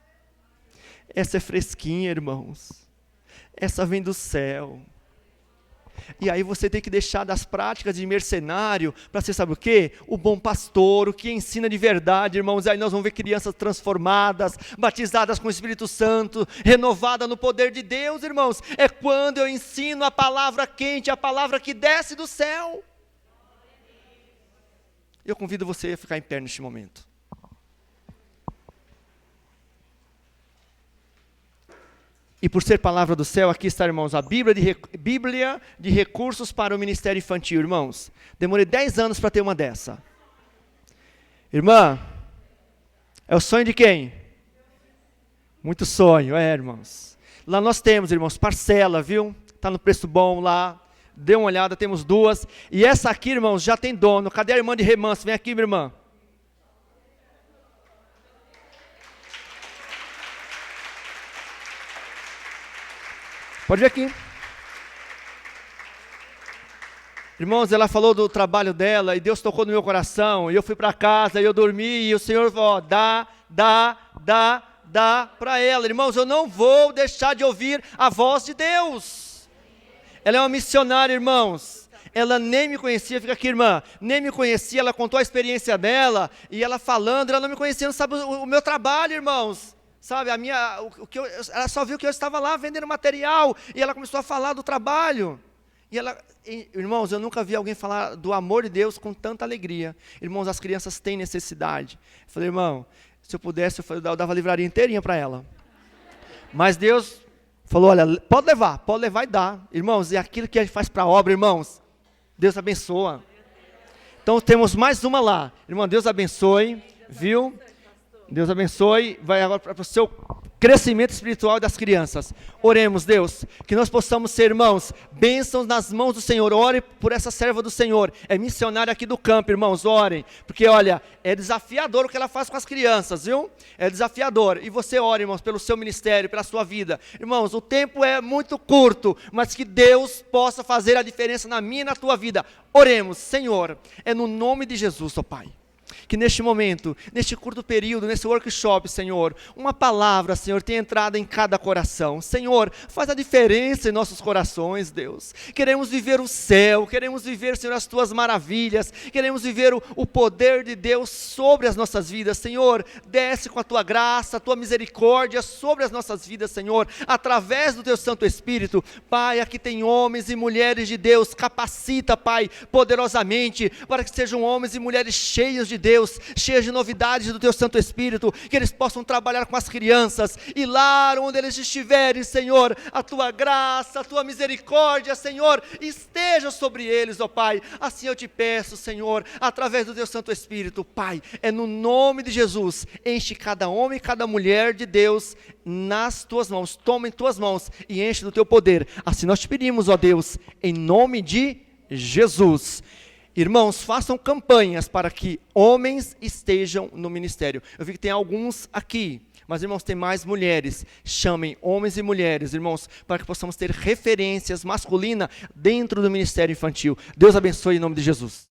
Essa é fresquinha, irmãos. Essa vem do céu. E aí você tem que deixar das práticas de mercenário para ser, sabe o quê? O bom pastor, o que ensina de verdade, irmãos. Aí nós vamos ver crianças transformadas, batizadas com o Espírito Santo, renovadas no poder de Deus, irmãos. É quando eu ensino a palavra quente, a palavra que desce do céu. Eu convido você a ficar em pé neste momento. E por ser palavra do céu, aqui está, irmãos, a Bíblia de recursos para o ministério infantil, irmãos. Demorei 10 anos para ter uma dessa. Irmã, é o sonho de quem? Muito sonho, irmãos. Lá nós temos, irmãos, parcela, viu? Está no preço bom lá. Dê uma olhada, temos 2. E essa aqui, irmãos, já tem dono. Cadê a irmã de remanso? Vem aqui, minha irmã. Pode vir aqui. Irmãos, ela falou do trabalho dela e Deus tocou no meu coração. E eu fui para casa, e eu dormi, e o Senhor falou, dá para ela. Irmãos, eu não vou deixar de ouvir a voz de Deus. Ela é uma missionária, irmãos. Ela nem me conhecia, fica aqui, irmã. Nem me conhecia, ela contou a experiência dela. E ela falando, ela não me conhecia, não sabe o meu trabalho, irmãos. Sabe, ela só viu que eu estava lá vendendo material, e ela começou a falar do trabalho. Irmãos, eu nunca vi alguém falar do amor de Deus com tanta alegria. Irmãos, as crianças têm necessidade. Eu falei, irmão, se eu pudesse, eu dava a livraria inteirinha para ela. Mas Deus falou, olha, pode levar e dá. Irmãos, é aquilo que a gente faz para a obra, irmãos. Deus abençoa. Então temos mais uma lá. Irmão, Deus abençoe, viu? Deus abençoe, vai agora para o seu crescimento espiritual das crianças. Oremos, Deus, que nós possamos ser, irmãos, bênçãos nas mãos do Senhor. Ore por essa serva do Senhor, é missionária aqui do campo, irmãos, orem, porque olha, é desafiador o que ela faz com as crianças, viu? É desafiador, e você ore, irmãos, pelo seu ministério, pela sua vida. Irmãos, o tempo é muito curto, mas que Deus possa fazer a diferença na minha e na tua vida. Oremos, Senhor, é no nome de Jesus, ó Pai. Que neste momento, neste curto período, nesse workshop, Senhor, uma palavra, Senhor, tenha entrado em cada coração. Senhor, faz a diferença em nossos corações, Deus. Queremos viver o céu, queremos viver, Senhor, as Tuas maravilhas, queremos viver o poder de Deus sobre as nossas vidas. Senhor, desce com a Tua graça, a Tua misericórdia sobre as nossas vidas, Senhor, através do Teu Santo Espírito. Pai, aqui tem homens e mulheres de Deus, capacita, Pai, poderosamente, para que sejam homens e mulheres cheios de Deus, cheias de novidades do Teu Santo Espírito, que eles possam trabalhar com as crianças, e lá onde eles estiverem, Senhor, a Tua graça, a Tua misericórdia, Senhor, esteja sobre eles, ó Pai. Assim eu te peço, Senhor, através do Teu Santo Espírito, Pai, é no nome de Jesus, enche cada homem e cada mulher de Deus nas Tuas mãos, toma em Tuas mãos e enche do Teu poder. Assim nós te pedimos, ó Deus, em nome de Jesus. Irmãos, façam campanhas para que homens estejam no ministério. Eu vi que tem alguns aqui, mas irmãos, tem mais mulheres. Chamem homens e mulheres, irmãos, para que possamos ter referências masculinas dentro do ministério infantil. Deus abençoe em nome de Jesus.